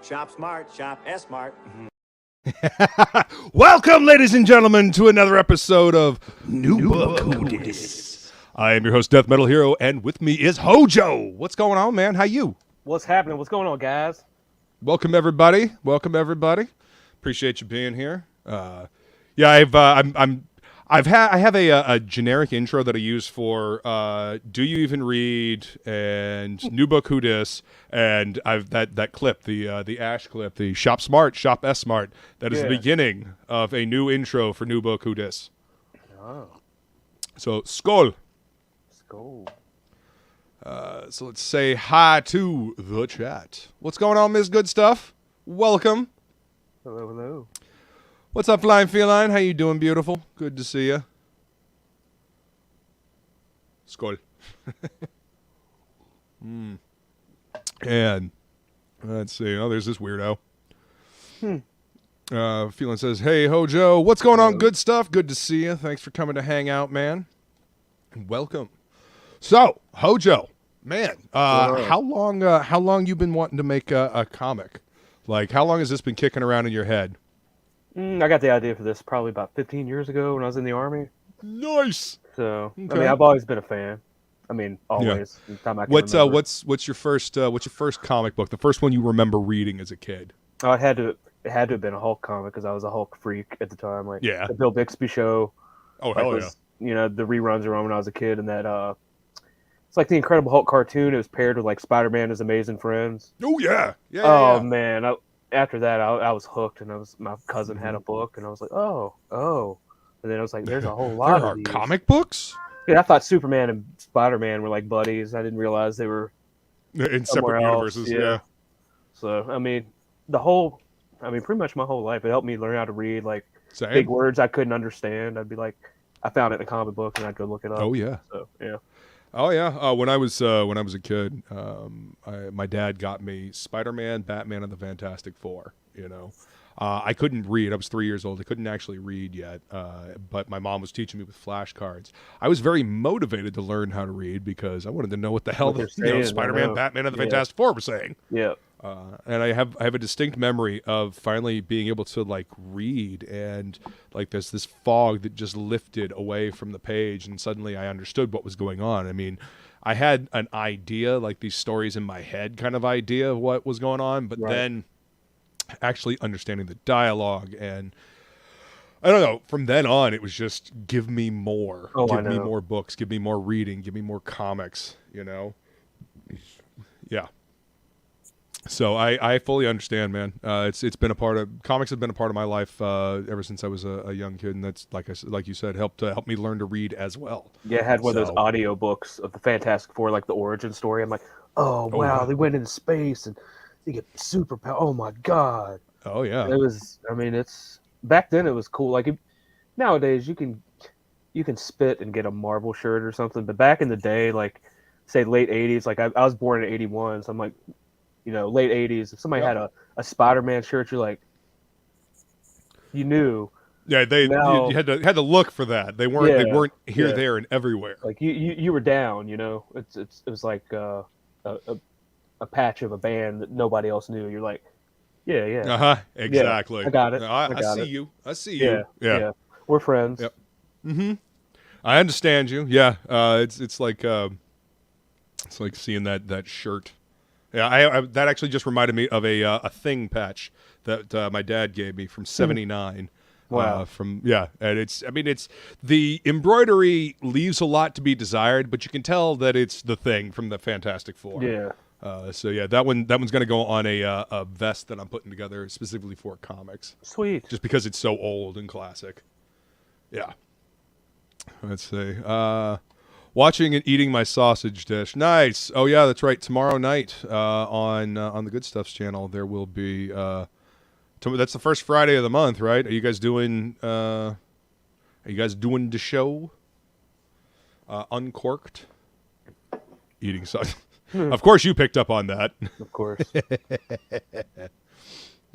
Shop smart, shop S-smart. Welcome, ladies and gentlemen, to another episode of New Book Who Dis. I am your host, DeathMetalHero, and with me is Hojo. What's going on, man? How you? What's happening? What's going on, guys? Welcome, everybody. Welcome, everybody. Appreciate you being here. Yeah, I have a generic intro that I use for Do You Even Read and New Book Who Dis, and I've that clip, the Ash clip, the Shop Smart, Shop S Smart. That is the beginning of a new intro for New Book Who Dis. Oh, So skål. Skål. So let's say hi to the chat. What's going on, Ms. Goodstuff? Welcome. Hello, hello. What's up, Flying Feline? How you doing, beautiful? Good to see you. Skål. And let's see. Oh, there's this weirdo. Feline says, "Hey, Hojo, what's going on? Good stuff. Good to see you. Thanks for coming to hang out, man. And welcome." So, Hojo, man, how long you been wanting to make a comic? Like, how long has this been kicking around in your head? I got the idea for this probably about 15 years ago when I was in the Army. Nice. So, Okay. I mean, I've always been a fan. I mean, always. Yeah. Time I can remember. What's your first comic book? The first one you remember reading as a kid? Oh, it had to have been a Hulk comic because I was a Hulk freak at the time. Like, Yeah. the Bill Bixby show. Oh, hell yeah. You know, the reruns were on when I was a kid, and that it's like the Incredible Hulk cartoon. It was paired with like Spider-Man and His Amazing Friends. Oh yeah. Yeah. Oh yeah. man, after that I was hooked, and my cousin had a book, and I was like, oh, and then I was like, there's a whole lot There of are these. comic books Yeah, I thought Superman and Spider-Man were like buddies. I didn't realize they were in somewhere separate else. universes. Yeah. So I mean, pretty much my whole life, it helped me learn how to read like Same. big words I couldn't understand. I'd be like, I found it in a comic book, and I'd go look it up. Oh yeah. So yeah. Oh yeah. When I was a kid, my dad got me Spider-Man, Batman, and the Fantastic Four. You know, I couldn't read. I was 3 years old. I couldn't actually read yet. But my mom was teaching me with flashcards. I was very motivated to learn how to read because I wanted to know what the hell Spider-Man, Batman, and the Fantastic Four were saying. Yeah. And I have a distinct memory of finally being able to like read, and like there's this fog that just lifted away from the page, and suddenly I understood what was going on. I mean, I had an idea, like these stories in my head kind of idea of what was going on, but then actually understanding the dialogue, and I don't know, from then on it was just give me more. Give me more books, give me more reading, give me more comics, you know? Yeah. So I fully understand, man. It's been comics have been a part of my life ever since I was a young kid, and that's like you said, helped me learn to read as well. Yeah, I had one of those audio books of the Fantastic Four, like the origin story. I'm like, oh wow, they went into space and they get superpower. Oh my god. Oh yeah. It was. I mean, it's back then it was cool. Like nowadays you can spit and get a Marvel shirt or something, but back in the day, like say late '80s, like I was born in '81, so I'm like, you know, late '80s. If somebody had a Spider-Man shirt, you're like, you knew. Yeah, you had to look for that. They weren't here, there, and everywhere. Like you were down. You know, it was like a patch of a band that nobody else knew. You're like, yeah. Exactly. Yeah, I got it. I see you. Yeah. We're friends. Yep. I understand you. Yeah. It's like seeing that shirt. Yeah, I that actually just reminded me of a Thing patch that my dad gave me from '79. Wow. And it's the embroidery leaves a lot to be desired, but you can tell that it's the Thing from the Fantastic Four. Yeah. So yeah, that one's gonna go on a vest that I'm putting together specifically for comics. Sweet. Just because it's so old and classic. Yeah. Let's see. Watching and eating my sausage dish. Nice. Oh yeah, that's right. Tomorrow night on the Good Stuff's channel there will be. That's the first Friday of the month, right? Are you guys doing? The show? Uncorked. Eating sausage. Of course, you picked up on that. Of course.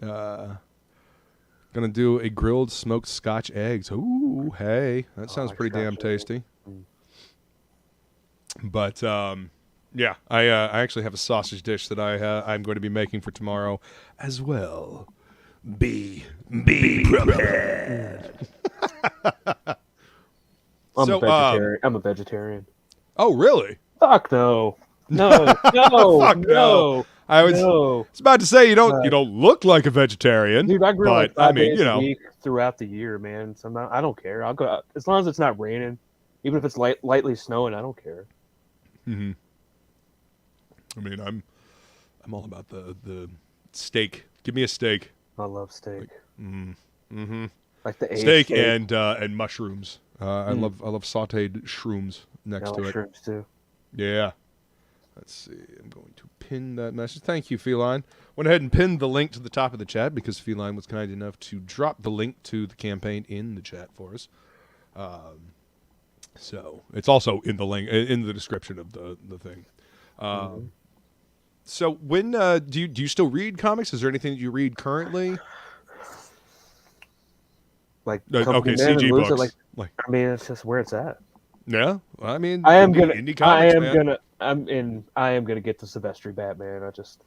Gonna do a grilled smoked Scotch eggs. Ooh, hey, that sounds pretty damn tasty. But Yeah, I actually have a sausage dish that I'm going to be making for tomorrow as well. Be prepared. I'm a vegetarian. I'm a vegetarian. Oh, really? Fuck no. No. No. Fuck no. I was about to say you don't look like a vegetarian. Dude, I grill like 5 days a know. week throughout the year, man. So I don't care. I'll go out as long as it's not raining, even if it's lightly snowing. I don't care. Mm-hmm. I mean, I'm all about the steak. Give me a steak. I love steak. Like the steak and mushrooms. I love sautéed shrooms next to it. Shrooms too. Yeah. Let's see. I'm going to pin that message. Thank you, Feline. Went ahead and pinned the link to the top of the chat because Feline was kind enough to drop the link to the campaign in the chat for us. So it's also in the link in the description of the thing. So when do you still read comics? Is there anything that you read currently? Like okay, CG books. I mean, it's just where it's at. Yeah, well, I mean, I am indie comics, I am gonna get the Silvestri Batman. I just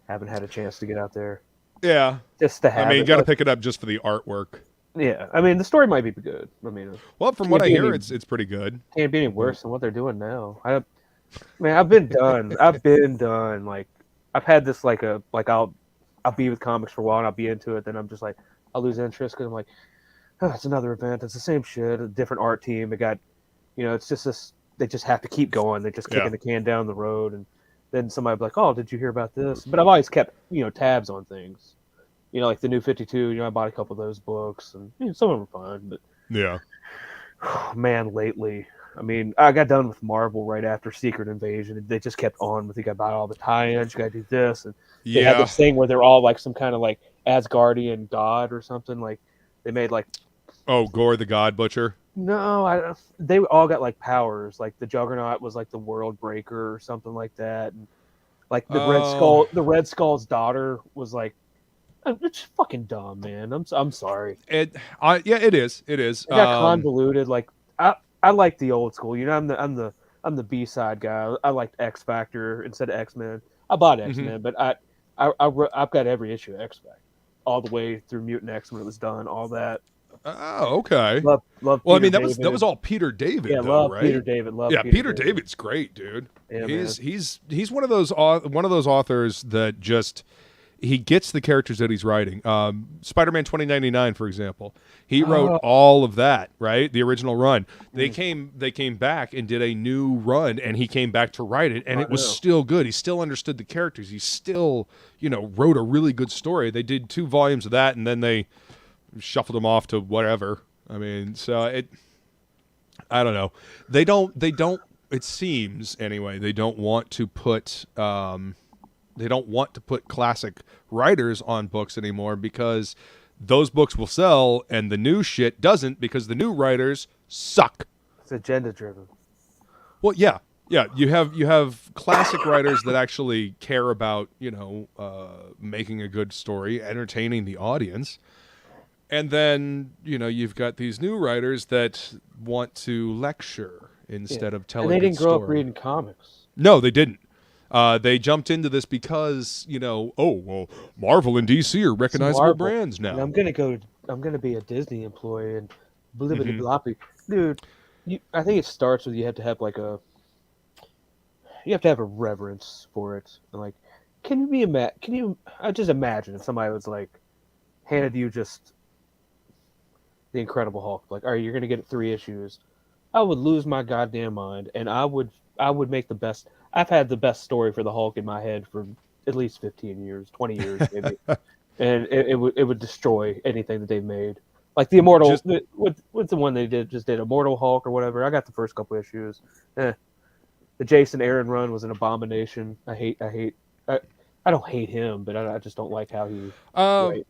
haven't had a chance to get out there. Yeah, just to have. I mean, you got to pick it up just for the artwork. Yeah, I mean, the story might be good. I mean, well, from what I hear, it's pretty good. Can't be any worse than what they're doing now. I've been done. I've been done. Like, I've had this I'll be with comics for a while and I'll be into it. Then I'm just like, I'll lose interest because I'm like, oh, it's another event. It's the same shit. A different art team. It got, it's just this. They just have to keep going. They're just kicking the can down the road, and then somebody will be like, "Oh, did you hear about this?" But I've always kept, tabs on things. Like the New 52. I bought a couple of those books, and some of them were fun. But yeah, man, lately, I mean, I got done with Marvel right after Secret Invasion. They just kept on with, you got to buy all the tie-ins, you got to do this, and they had this thing where they're all like some kind of like Asgardian god or something. Like they made like, Gore the God Butcher. No, they all got like powers. Like the Juggernaut was like the World Breaker or something like that, and like the Red Skull's daughter was like, it's fucking dumb, man. I'm sorry. It is. It got convoluted. Like I like the old school. I'm the B-side guy. I liked X Factor instead of X-Men. I bought X-Men, but I've got every issue of X Factor all the way through Mutant X when it was done. All that. Oh, okay. Love. Well, Peter I mean, David. that was all Peter David. Yeah, though, love right? Peter David. Peter David's great, dude. Yeah, he's one of those authors that just he gets the characters that he's writing. Spider-Man 2099, for example, he wrote all of that, right? The original run. They came back and did a new run, and he came back to write it, and it was still good. He still understood the characters. He still, wrote a really good story. They did 2 volumes of that, and then they shuffled them off to whatever. I mean, so I don't know. They don't, it seems anyway, they don't want to put classic writers on books anymore because those books will sell and the new shit doesn't because the new writers suck. It's agenda driven. Well, yeah. Yeah, you have classic writers that actually care about, making a good story, entertaining the audience. And then, you've got these new writers that want to lecture instead of telling a And they didn't grow story. up reading comics. No, they didn't. They jumped into this because, Marvel and DC are recognizable brands now. And I'm gonna be a Disney employee and blibbity bloppy. Dude, I think it starts with you have to have a reverence for it. And like, can you just imagine if somebody was like handed you just the Incredible Hulk, like, all right, you're gonna get 3 issues. I would lose my goddamn mind, and I would make the best. I've had the best story for the Hulk in my head for at least 15 years, 20 years, maybe, and it would destroy anything that they've made. Like the Immortal, what's the one they did? Just did Immortal Hulk or whatever. I got the first couple issues. The Jason Aaron run was an abomination. I don't hate him, but I just don't like how he. Right.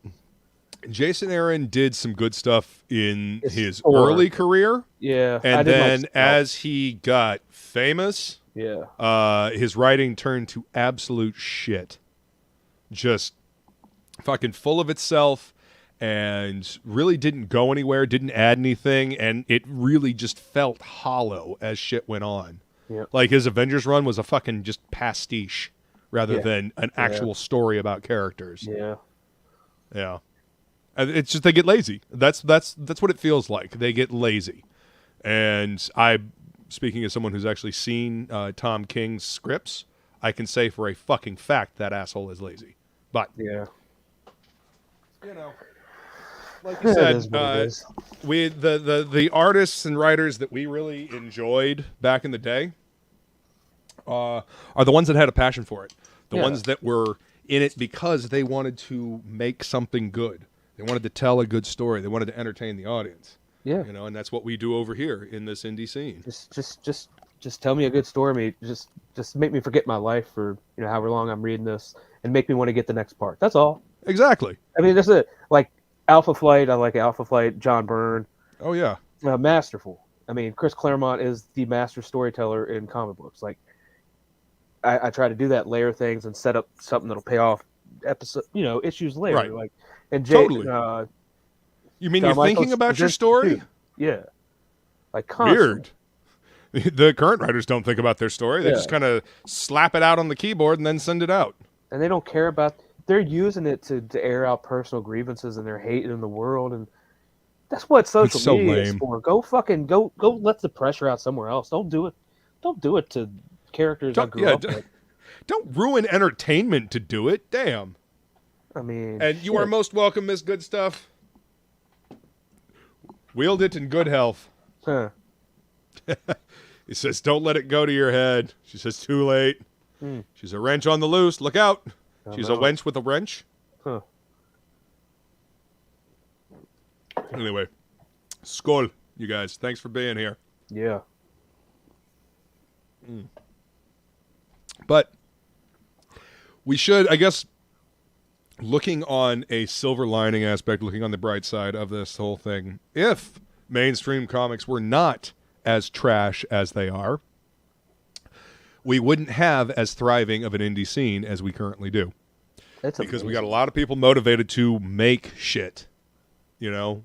Jason Aaron did some good stuff in his early career. Yeah. And then as he got famous, his writing turned to absolute shit. Just fucking full of itself and really didn't go anywhere, didn't add anything, and it really just felt hollow as shit went on. Yep. Like his Avengers run was a fucking just pastiche rather than an actual Yeah. story about characters. Yeah. Yeah. And it's just they get lazy. That's what it feels like. They get lazy. And speaking as someone who's actually seen Tom King's scripts, I can say for a fucking fact that asshole is lazy. But Yeah. you know, like you said, we the artists and writers that we really enjoyed back in the day are the ones that had a passion for it. The ones that were in it because they wanted to make something good. They wanted to tell a good story. They wanted to entertain the audience. Yeah. You know, and that's what we do over here in this indie scene. Just tell me a good story. Just make me forget my life for however long I'm reading this, and make me want to get the next part. That's all. Exactly. I mean, that's it. Like Alpha Flight. I like Alpha Flight. John Byrne. Oh yeah. Masterful. I mean, Chris Claremont is the master storyteller in comic books. Like, I try to do that, layer things and set up something that'll pay off issues later. Right. Like, and Jake, Totally. You mean John you're thinking Michaels about your presents story? too. Yeah. Like constantly. Weird. The current writers don't think about their story. They just kind of slap it out on the keyboard and then send it out. And they don't care about. They're using it to air out personal grievances and their hate in the world, and that's what social media is for. Go let the pressure out somewhere else. Don't do it. Don't do it to characters I grew up with. Don't ruin entertainment to do it. Damn. I mean, and you are most welcome, Miss Goodstuff. Wield it in good health. Huh. He says, don't let it go to your head. She says, too late. She's a wrench on the loose. Look out. She's a wench with a wrench. Huh. Anyway, skål, you guys. Thanks for being here. Yeah. But we should, I guess, looking on a silver lining aspect, looking on the bright side of this whole thing, if mainstream comics were not as trash as they are, we wouldn't have as thriving of an indie scene as we currently do. That's because amazing. We got a lot of people motivated to make shit. You know,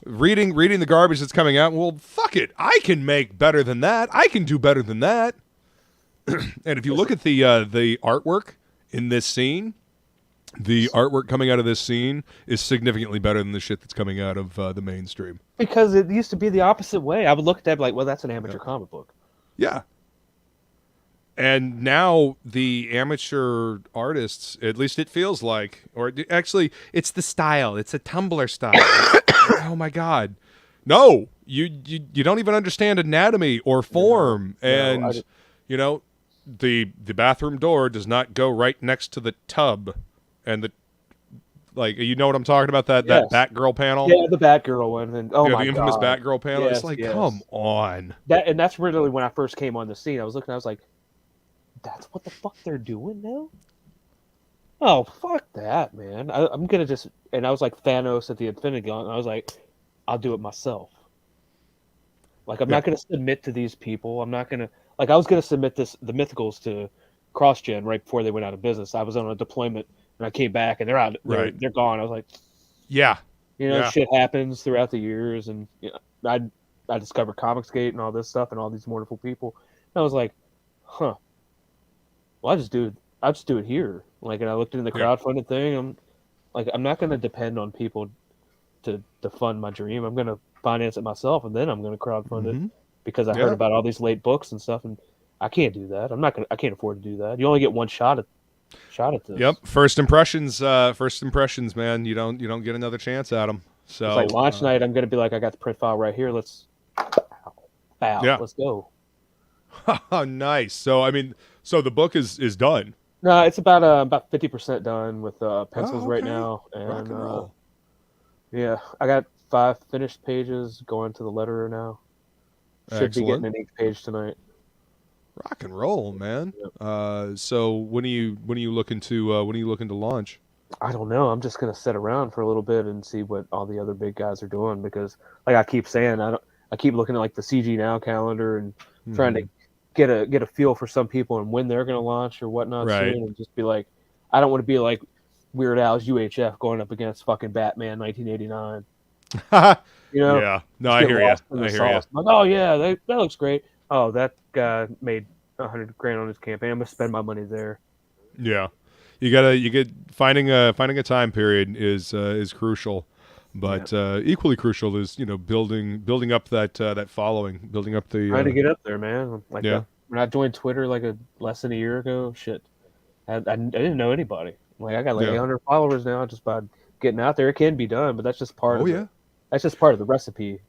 reading the garbage that's coming out. Well, fuck it, I can make better than that. I can do better than that. And if you look at the artwork in this scene, the artwork coming out of this scene is significantly better than the shit that's coming out of the mainstream. Because it used to be the opposite way. I would look at that like, well, that's an amateur comic book. Yeah. And now the amateur artists, at least it feels like, or actually, it's the style. It's a Tumblr style. Oh my God. No, you don't even understand anatomy or form. And, the bathroom door does not go right next to the tub. And you know what I'm talking about? That Batgirl panel? Yeah, the Batgirl one. And the infamous Batgirl panel. Yes, it's like, come on. That's really when I first came on the scene. I was like, that's what the fuck they're doing now? Oh, fuck that, man. I'm going to and I was like Thanos at the Infinity Gauntlet. I was like, I'll do it myself. Like, I'm not going to submit to these people. I'm not going to, I was going to submit the Mythicals to CrossGen right before they went out of business. I was on a deployment and I came back and they're out. They're gone. I was like, shit happens throughout the years. And I discovered Comixgate and all this stuff and all these wonderful people. And I was like, huh. Well, I'll just do it here. And I looked into the crowdfunding thing. I'm not going to depend on people to fund my dream. I'm going to finance it myself, and then I'm going to crowdfund it because I heard about all these late books and stuff, and I can't do that. I can't afford to do that. You only get one shot at this. Yep. First impressions, man. You don't get another chance at them. So it's like launch night. I'm going to be like, I got the print file right here. Let's go. Nice. So the book is done. No, it's about 50% done with pencils right now, and rock and roll. Yeah, I got 5 finished pages going to the letterer now. Should be getting an 8th page tonight. Rock and roll, man. Yep. So when are you looking to launch? I don't know. I'm just gonna sit around for a little bit and see what all the other big guys are doing because, like I keep saying, I keep looking at the CG Now calendar and trying to get a feel for some people and when they're going to launch or whatnot soon, and just be like, I don't want to be like Weird Al's UHF going up against fucking Batman 1989. Yeah, no, I hear you. Like, oh yeah, that looks great. Oh, that guy made $100,000 on his campaign. I'm gonna spend my money there. Yeah, you get finding a time period is crucial, but equally crucial is building up that following, building up the Trying to get up there, man. Like yeah. when I joined Twitter like less than a year ago, shit, I didn't know anybody. Like I got like Yeah. 800 followers now just by getting out there. It can be done, but that's just part Oh of yeah. that's just part of the recipe.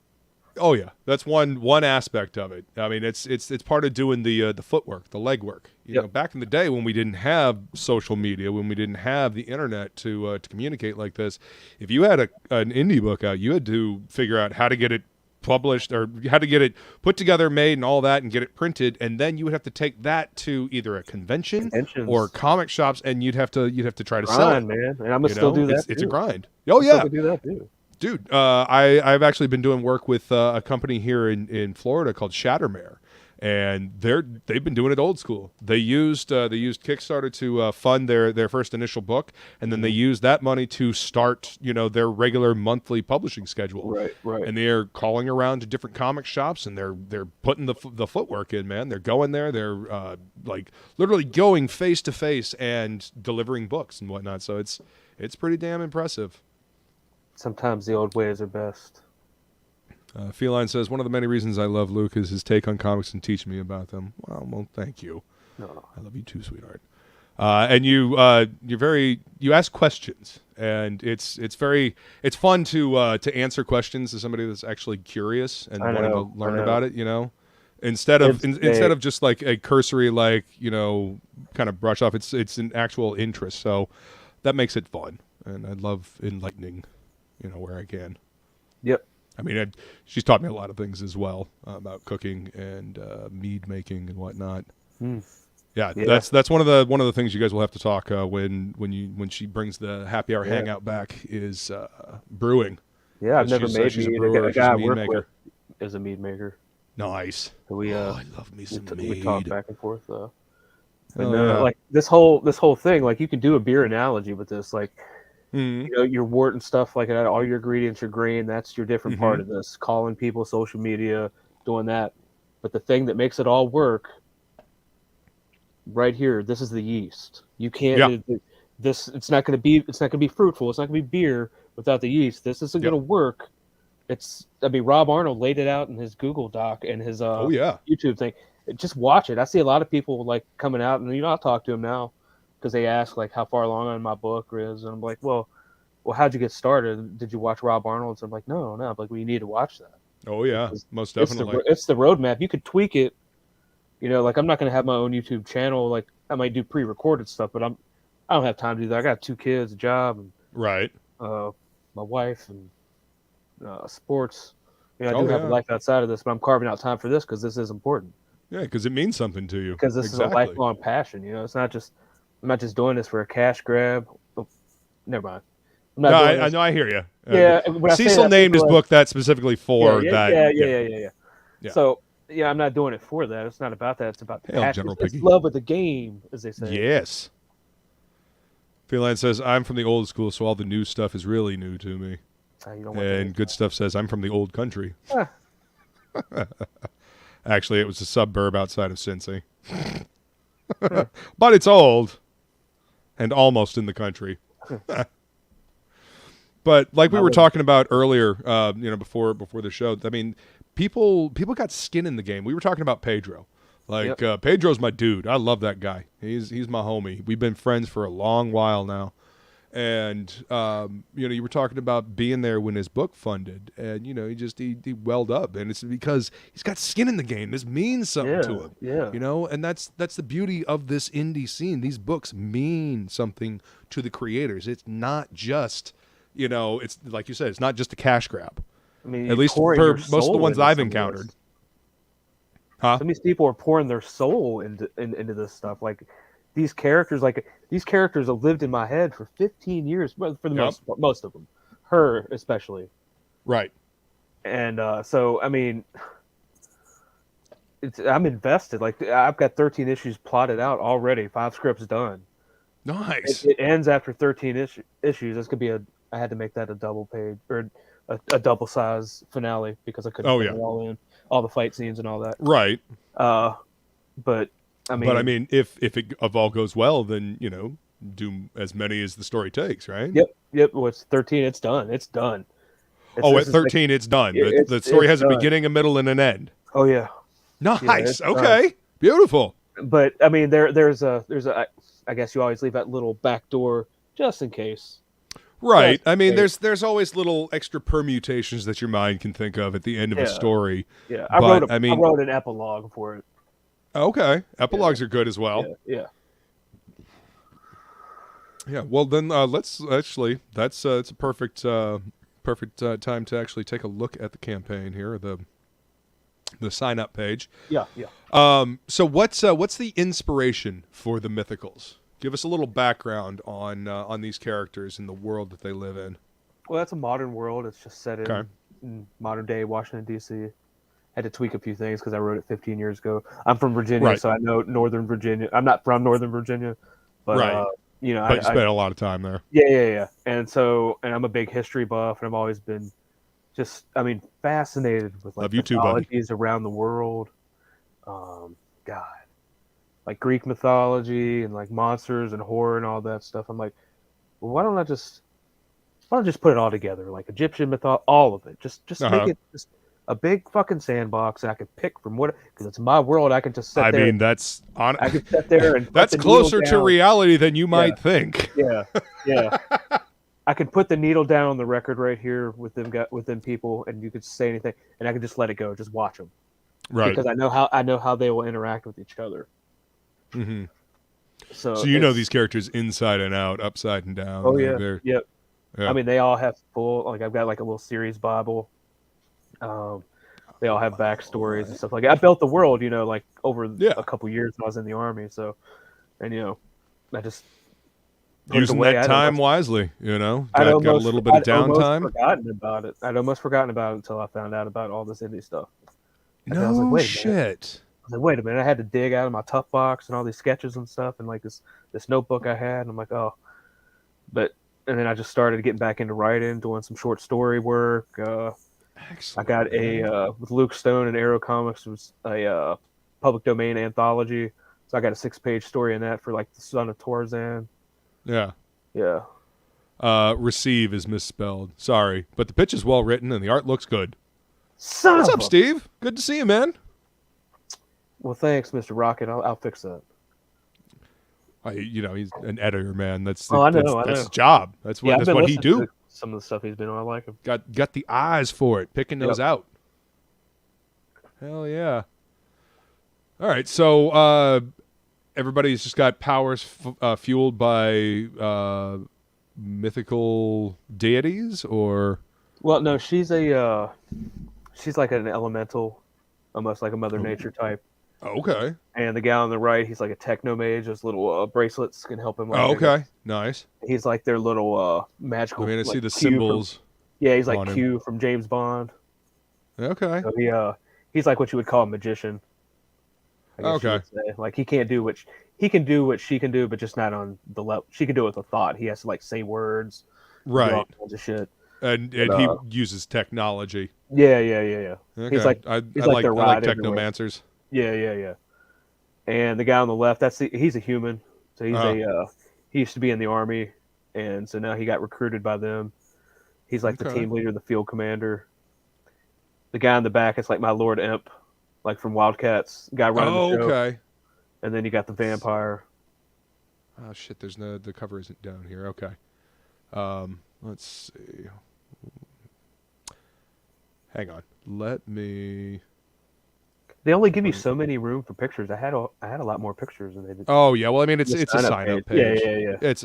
Oh yeah, that's one aspect of it. I mean, it's part of doing the footwork, the legwork. You know, back in the day when we didn't have social media, when we didn't have the internet to communicate like this, if you had an indie book out, you had to figure out how to get it published or how to get it put together, made, and all that, and get it printed, and then you would have to take that to either a convention or comic shops, and you'd have to try to sell it, man. And I'm gonna still do that. It's a grind. Oh yeah, do that too. Dude, I've actually been doing work with a company here in Florida called Shattermare, and they've been doing it old school. They used Kickstarter to fund their first initial book, and then they used that money to start their regular monthly publishing schedule. Right. And they're calling around to different comic shops, and they're putting the footwork in, man. They're going there. They're like literally going face to face and delivering books and whatnot. So it's pretty damn impressive. Sometimes the old ways are best. Feline says, one of the many reasons I love Luke is his take on comics and teaching me about them. Well, thank you. No. I love you too, sweetheart. And you ask questions, and it's fun to answer questions to somebody that's actually curious and wanting to learn about it. Instead of just like a cursory kind of brush off. It's an actual interest. So that makes it fun, and I love enlightening. Where I can. Yep. I mean, she's taught me a lot of things as well about cooking and mead making and whatnot. Yeah, that's one of the things you guys will have to talk when she brings the happy hour hangout back is brewing. Yeah, I've never made mead. A guy I work with is a mead maker. Nice. So I love me some mead. We talk back and forth. Like this whole thing, like you can do a beer analogy with this, like. Your wort and stuff like that, all your ingredients, your grain, that's your different part of this. Calling people, social media, doing that. But the thing that makes it all work right here, this is the yeast. You can't it's not gonna be fruitful, it's not gonna be beer without the yeast. This isn't gonna work. Rob Arnold laid it out in his Google Doc and his YouTube thing. Just watch it. I see a lot of people like coming out and I'll talk to them now. Because they ask like how far along on my book is, and I'm like, well, how'd you get started? Did you watch Rob Arnold's? I'm like, no. I'm like, well, you need to watch that. Oh yeah, most definitely. It's the roadmap. You could tweak it. Like I'm not gonna have my own YouTube channel. Like I might do pre-recorded stuff, but I don't have time to do that. I got 2 kids, a job, and my wife, and sports. I do have a life outside of this, but I'm carving out time for this because this is important. Yeah, because it means something to you. Because this is a lifelong passion. It's not just. I'm not just doing this for a cash grab. Oh, never mind. I know. I hear you. Yeah. Cecil named his book that specifically for that. Yeah. So I'm not doing it for that. It's not about that. It's about the passion. It's love of the game, as they say. Yes. Feline says, I'm from the old school, so all the new stuff is really new to me. And Goodstuff says, I'm from the old country. Actually, it was a suburb outside of Cincy. But it's old. And almost in the country. But like we were talking about earlier, before the show, I mean, people got skin in the game. We were talking about Pedro. Pedro's my dude. I love that guy. He's my homie. We've been friends for a long while now. And, you were talking about being there when his book funded. And, he welled up. And it's because he's got skin in the game. This means something to him. Yeah. And that's the beauty of this indie scene. These books mean something to the creators. It's not just, it's like you said, it's not just a cash grab. I mean, at least for most of the ones that I've encountered. Some of these people are pouring their soul into this stuff. Like, these characters have lived in my head for 15 years, for the most of them, her especially. Right. And so, I mean, I'm invested. Like, I've got 13 issues plotted out already, 5 scripts done. Nice. It ends after 13 issues. This could be I had to make that a double page or a double size finale because I couldn't put it all in, all the fight scenes and all that. Right. But I mean, But I mean, if all goes well, then do as many as the story takes, right? yep. What's 13? It's done. It's done. Oh, at This is like 13, it's done. The story it's has a done. beginning, a middle, and an end. Oh yeah, yeah. Nice. It's done. Okay. Beautiful. But I mean, there's a I guess you always leave that little back door just in case. Right. Just I mean, in case. there's always little extra permutations that your mind can think of at the end of a Yeah. story. Yeah, But I I mean, wrote an epilogue for it. okay, epilogues are good as well. Yeah. Yeah. Well, then let's actually. It's a perfect time to actually take a look at the campaign here, the sign up page. Yeah. So what's the inspiration for the Mythicals? Give us a little background on these characters and the world that they live in. Well, that's a modern world. It's just set in modern day Washington D.C. Had to tweak a few things because I wrote it 15 years ago. I'm from Virginia, Right. so I know Northern Virginia. I'm not from Northern Virginia, but Right. But you spent a lot of time there. Yeah. And I'm a big history buff, and I've always been fascinated with like Love you too, buddy. mythologies around the world. God, like Greek mythology and like monsters and horror and all that stuff. I'm like, well, why don't I just put it all together, like Egyptian mythology, all of it. Just make it just a big fucking sandbox. I can pick from because it's my world. I can just sit there. I mean, that's on. I can sit there and that's closer to reality than you might think. Yeah. I could put the needle down on the record right here with them people, and you could say anything, and I could just let it go, just watch them, Right? Because I know how they will interact with each other. Mm-hmm. So you know these characters inside and out, upside and down. Oh yeah, yep. Yeah. I mean, they all have full. Like I've got like a little series Bible. They all have backstories and stuff like that. I built the world, like over a couple years when I was in the army. So, and I just using that time wisely. Got a little bit of downtime. I'd almost forgotten about it until I found out about all this indie stuff. No I was like, wait shit. A minute. I was like, wait a minute. I had to dig out of my tough box and all these sketches and stuff, and like this notebook I had. And I'm like, oh, and then I just started getting back into writing, doing some short story work. Excellent. I got with Luke Stone and Arrow Comics, it was a public domain anthology. So I got a 6-page story in that for like the Son of Tarzan. Yeah. Yeah. Receive is misspelled. Sorry, but the pitch is well written and the art looks good. What's up, Steve? Good to see you, man. Well, thanks, Mr. Rocket. I'll fix that. He's an editor, man. That's his job. That's what he do. Some of the stuff he's been on, I like him. Got the eyes for it, picking those out. Hell yeah! All right, so everybody's just got powers fueled by mythical deities, or well, no, she's like an elemental, almost like a Mother Nature type. Okay. And the guy on the right, he's like a techno mage. Those little bracelets can help him. Okay, nice. He's like their little magical. I see the symbols. He's like Q from James Bond. Okay. So he's like what you would call a magician. Okay. Like he can do what she can do, but just not on the level. She can do it with a thought. He has to like say words. Right. Do all kinds of shit. And he uses technology. Yeah. Okay. He's like I like technomancers. Yeah. And the guy on the left, he's a human. So he used to be in the army, and so now he got recruited by them. He's like the team leader, the field commander. The guy in the back is like my Lord Imp, like from Wildcats. Guy running the show. Okay. And then you got the vampire. Oh shit! The cover isn't down here. Okay. Let's see. Hang on. Let me. They only give you so many room for pictures. I had a lot more pictures than they did. Oh yeah, well I mean it's a sign-up page. Yeah. That's.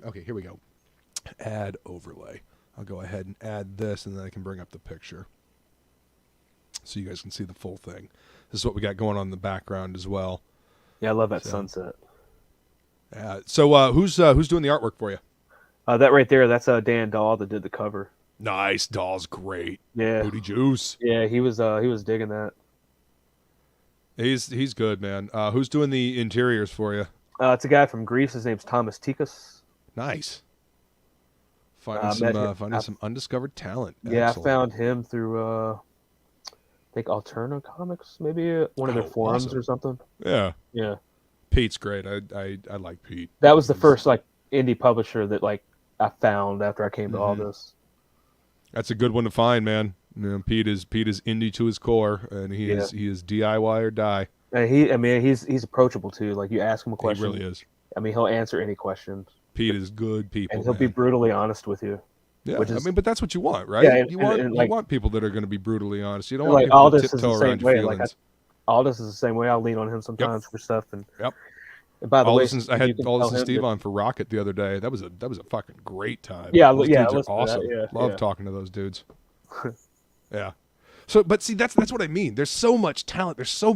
Okay, here we go. Add overlay. I'll go ahead and add this, and then I can bring up the picture, so you guys can see the full thing. This is what we got going on in the background as well. Yeah, I love that sunset. So who's doing the artwork for you? That right there, that's Dan Dahl that did the cover. Nice, Dahl's great. Yeah, Booty Juice. Yeah, he was digging that. He's good, man. Who's doing the interiors for you? It's a guy from Greece. His name's Thomas Tikas. Nice. Finding some undiscovered talent. Yeah, Excellent. I found him through think Alterna Comics, maybe one of their forums awesome. or something. Yeah. Yeah. Pete's great. I like Pete. That was the first like indie publisher that like I found after I came to all this. That's a good one to find, man. You know, Pete is indie to his core, and he is DIY or die. And he's approachable too. Like you ask him a question, he really is. I mean, he'll answer any question. Pete is good people, and he'll be brutally honest with you. Yeah, I mean, but that's what you want, right? Yeah, you want people that are going to be brutally honest. You don't like want people Aldous to is the tiptoe same around way. your feelings. Aldous is the same way. I'll lean on him sometimes for stuff. And by the Aldous way, I had Aldous and Steve on for Rocket the other day. That was a fucking great time. Yeah, those dudes are awesome. Love talking to those dudes. Yeah. So, but see, that's what I mean. There's so much talent. There's so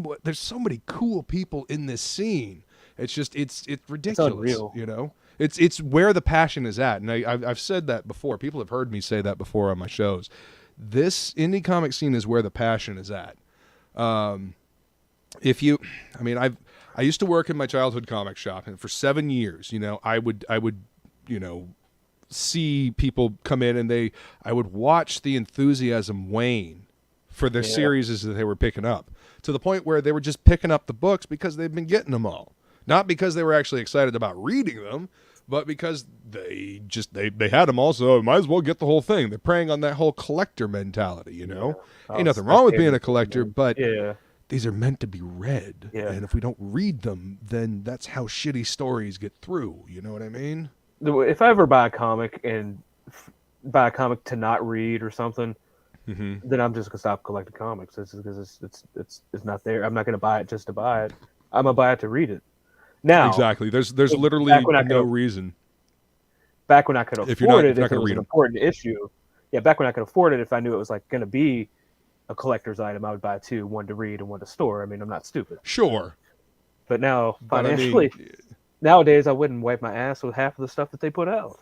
many cool people in this scene. It's just it's ridiculous. It's unreal. You know, it's where the passion is at, and I've said that before. People have heard me say that before on my shows. This indie comic scene is where the passion is at. I used to work in my childhood comic shop, and for 7 years, you know, I would you know, see people come in, and I would watch the enthusiasm wane for the series that they were picking up, to the point where they were just picking up the books because they've been getting them all. Not because they were actually excited about reading them, but because they had them all, so might as well get the whole thing. They're preying on that whole collector mentality, you know? Ain't nothing wrong with being a collector, but these are meant to be read. Yeah. And if we don't read them, then that's how shitty stories get through. You know what I mean? If I ever buy a comic to not read or something, then I'm just gonna stop collecting comics. It's because it's not there. I'm not gonna buy it just to buy it. I'm gonna buy it to read it. Now, exactly. There's literally no reason. Back when I could afford it, if it was an important issue. Yeah, back when I could afford it, if I knew it was like going to be a collector's item, I would buy two, one to read and one to store. I mean, I'm not stupid. Sure. But now, financially, nowadays, I wouldn't wipe my ass with half of the stuff that they put out.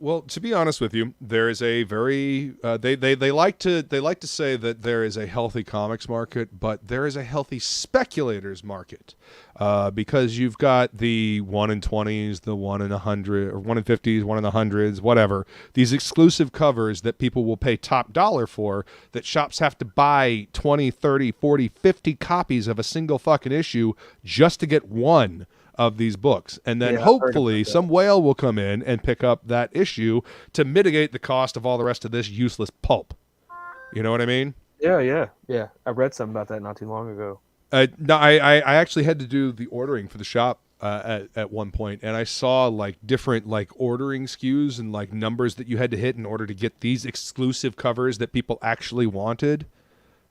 Well, to be honest with you, there is a very they like to say that there is a healthy comics market, but there is a healthy speculators market, because you've got the 1 in 20s, the 1 in 100, or 1 in 50s, 1 in the hundreds, whatever. These exclusive covers that people will pay top dollar for, that shops have to buy 20, 30, 40, 50 copies of a single fucking issue just to get one of these books, and then hopefully some whale will come in and pick up that issue to mitigate the cost of all the rest of this useless pulp. You know what I mean? Yeah. I read something about that not too long ago. No, I actually had to do the ordering for the shop at one point, and I saw like different like ordering SKUs and like numbers that you had to hit in order to get these exclusive covers that people actually wanted.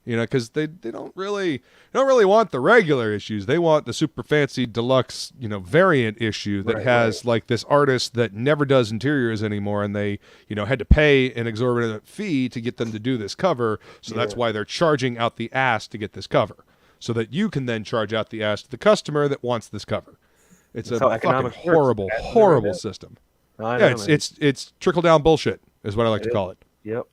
You know, because they don't really want the regular issues. They want the super fancy deluxe, you know, variant issue that has like this artist that never does interiors anymore, and they, you know, had to pay an exorbitant fee to get them to do this cover. So that's why they're charging out the ass to get this cover, so that you can then charge out the ass to the customer that wants this cover. It's a fucking horrible system. Yeah, it's trickle down bullshit is what I like to call it. Yep.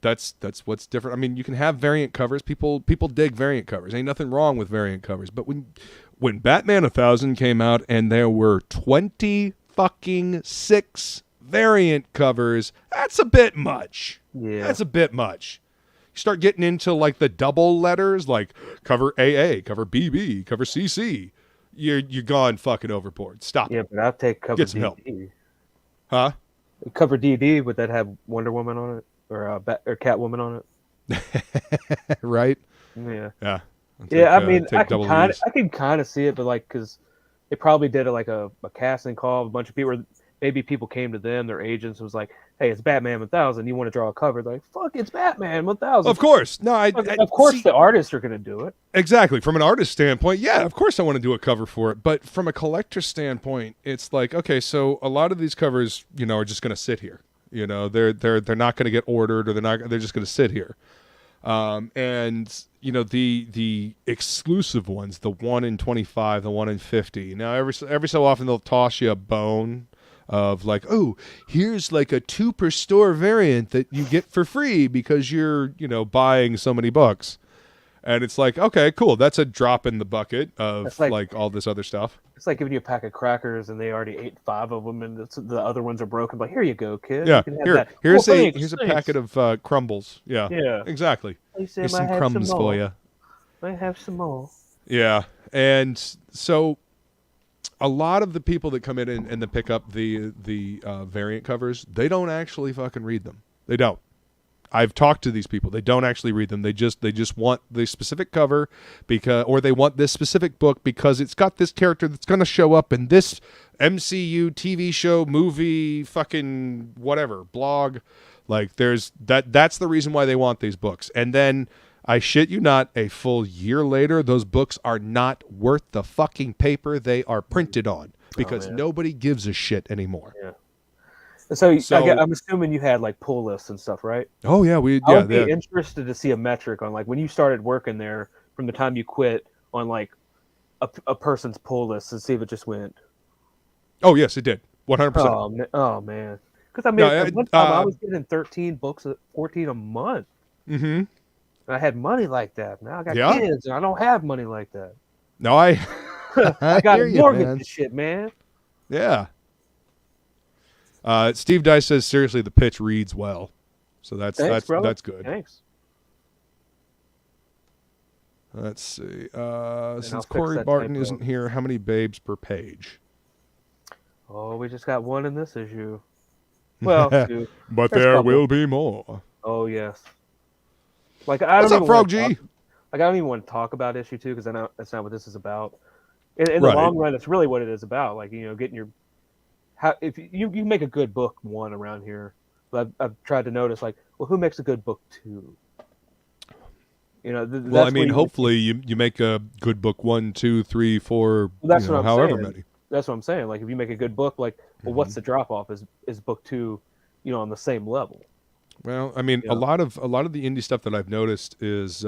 That's what's different. I mean, you can have variant covers. People dig variant covers. Ain't nothing wrong with variant covers. But when Batman 1000 came out and there were 26 variant covers, that's a bit much. Yeah. That's a bit much. You start getting into like the double letters, like cover AA, cover BB, cover CC. You're gone fucking overboard. Stop. Yeah, but I'll take cover Get some DB. Help. Huh? Cover DB, would that have Wonder Woman on it? Or Catwoman on it, right? Yeah, yeah. I mean, I can kind of see it, but like, because they probably did a casting call. A bunch of people, maybe people came to them, their agents, was like, "Hey, it's Batman 1000. You want to draw a cover?" They're like, "Fuck, it's Batman 1000." Of course, no. Of course, the artists are going to do it. Exactly. From an artist standpoint, yeah, of course I want to do a cover for it. But from a collector standpoint, it's like, okay, so a lot of these covers, you know, are just going to sit here. You know, they're not going to get ordered, or they're just going to sit here. And you know, the exclusive ones, the 1 in 25, the 1 in 50. Now every so often they'll toss you a bone of like, oh, here's like a 2 per store variant that you get for free because you're, you know, buying so many books. And it's like, okay, cool. That's a drop in the bucket of That's like- like all this other stuff. It's like giving you a pack of crackers and they already ate 5 of them, and the other ones are broken. But here you go, kid. Yeah, You can have here, that. here's Oh, a thanks, here's a thanks. packet of crumbles. Yeah, Yeah. exactly. Please say Here's I some have crumbs some for more. you. I have some more. Yeah, and so a lot of the people that come in and that pick up the variant covers, they don't actually fucking read them. They don't. I've talked to these people. They don't actually read them. They just want the specific cover or they want this specific book because it's got this character that's going to show up in this MCU TV show, movie, fucking whatever, blog. Like that's the reason why they want these books. And then I shit you not, a full year later, those books are not worth the fucking paper they are printed on because nobody gives a shit anymore. Yeah. So I'm assuming you had like pull lists and stuff, right? Oh yeah, I would be interested to see a metric on like when you started working there from the time you quit on like a person's pull list and see if it just went. Oh yes, it did. 100%. Oh man, because I mean, at one time I was getting 13 books, 14 a month. Mm-hmm. And I had money like that. Now I got kids, and I don't have money like that. No, I got a mortgage and shit, man. Yeah. Steve Dice says seriously, the pitch reads well, so that's good. Thanks. Let's see. Since Corey Barton isn't here, how many babes per page? Oh, we just got one in this issue. Well, 2. But there will be more. Oh yes. Like What's up, Frog G? Like I don't even want to talk about issue 2 because I know that's not what this is about. In the long run, it's really what it is about. Like getting your if you make a good book 1 around here, but I've tried to notice like, well, who makes a good book 2? Well, I mean, hopefully you make a good book 1, 2, 3, 4. Well, that's what I'm however saying. Many. That's what I'm saying. Like if you make a good book, like, well, what's the drop off? Is book 2, on the same level? Well, I mean, a lot of the indie stuff that I've noticed is,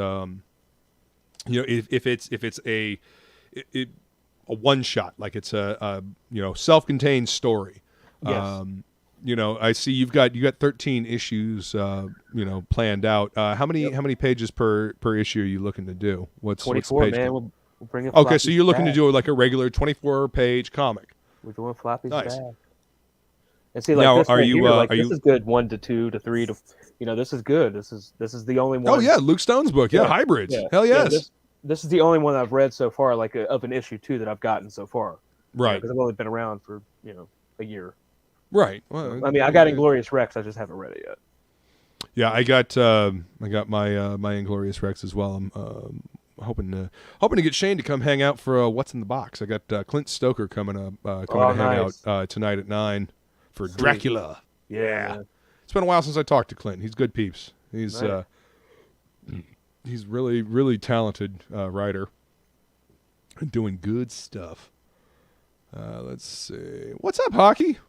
if it's a one shot, like it's a self-contained story. Yes. I see you've got 13 issues, planned out. How many pages per issue are you looking to do? What's 24, the page man. We'll bring it. Okay, so you're looking to do like a regular 24-page comic. We're doing Floppy's nice. back. And see, like now, this are you? this is good 1 to 2 to 3 to, this is good. This is the only one. Oh yeah, Luke Stone's book. Yeah, Hybrids. Yeah. Hell yes. Yeah, this is the only one I've read so far, like of an issue 2 that I've gotten so far. Right. Because I've only been around for a year. Right. Well, I mean, I got Inglorious Rex. I just haven't read it yet. Yeah, I got my Inglorious Rex as well. I'm hoping to get Shane to come hang out for What's in the Box. I got Clint Stoker coming to hang out tonight at 9 for Sweet. Dracula. Yeah. It's been a while since I talked to Clint. He's good peeps. He's nice. He's really, really talented writer and doing good stuff. Let's see. What's up, Hockey?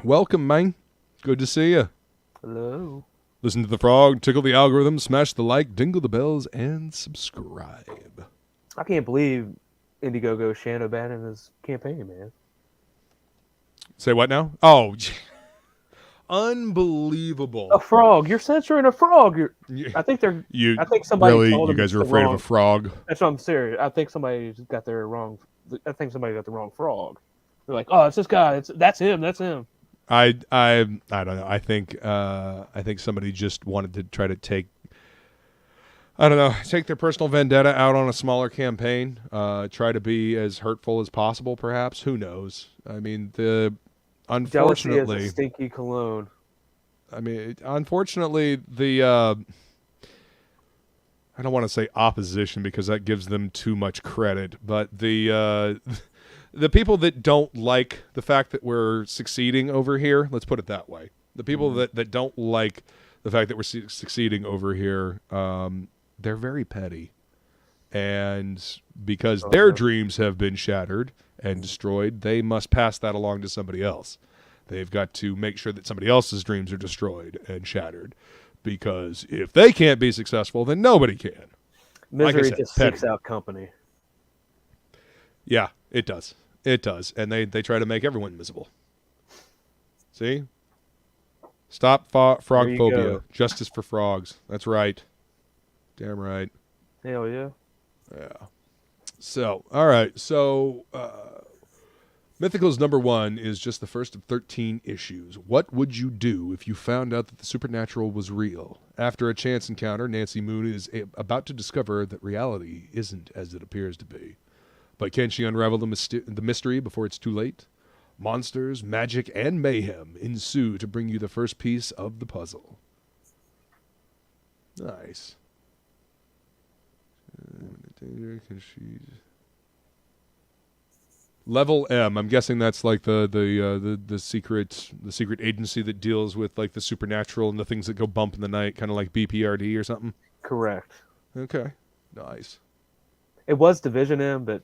Welcome, man. Good to see you. Hello. Listen to the frog, tickle the algorithm, smash the like, dingle the bells, and subscribe. I can't believe Indiegogo Shan abandoned his campaign, man. Say what now? Oh, unbelievable. A frog. You're censoring a frog. I think somebody really, told you guys are afraid of a frog. That's what I'm serious. I think somebody got the wrong frog. They're like, oh, it's this guy. That's him. I don't know. I think somebody just wanted to try to take their personal vendetta out on a smaller campaign. Try to be as hurtful as possible, perhaps. Who knows? I mean, unfortunately, jealousy is a stinky cologne. I mean, unfortunately, I don't want to say opposition because that gives them too much credit, but the people that don't like the fact that we're succeeding over here, let's put it that way. The people that don't like the fact that we're succeeding over here, they're very petty. And because their dreams have been shattered and destroyed, they must pass that along to somebody else. They've got to make sure that somebody else's dreams are destroyed and shattered. Because if they can't be successful, then nobody can. Misery just seeks out company. Yeah, it does. It does. And they try to make everyone miserable. See? Stop frog phobia. Justice for frogs. That's right. Damn right. Hell yeah. Yeah. So, all right. So, Mythical's #1 is just the first of 13 issues. What would you do if you found out that the supernatural was real? After a chance encounter, Nancy Moon is about to discover that reality isn't as it appears to be. But can she unravel the mystery before it's too late? Monsters, magic, and mayhem ensue to bring you the first piece of the puzzle. Nice. Can she... Level M. I'm guessing that's like the secret agency that deals with like the supernatural and the things that go bump in the night, kind of like BPRD or something. Correct. Okay, nice. It was Division M, but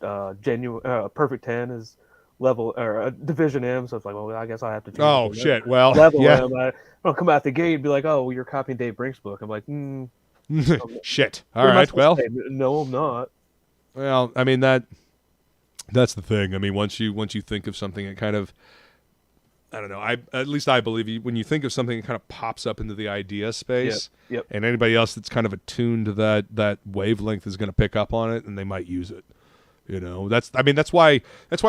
Perfect 10 is level or Division M. So it's like, well, I guess I have to change. Oh shit! Well, level yeah. M. I don't come out the gate and be like, oh, well, you're copying Dave Brink's book. I'm like, shit. All right. Well, no, I'm not. Well, I mean that's the thing. I mean, once you think of something, it kind of, I don't know. At least I believe when you think of something, it kind of pops up into the idea space. Yep. And anybody else that's kind of attuned to that wavelength is going to pick up on it, and they might use it. You know, that's why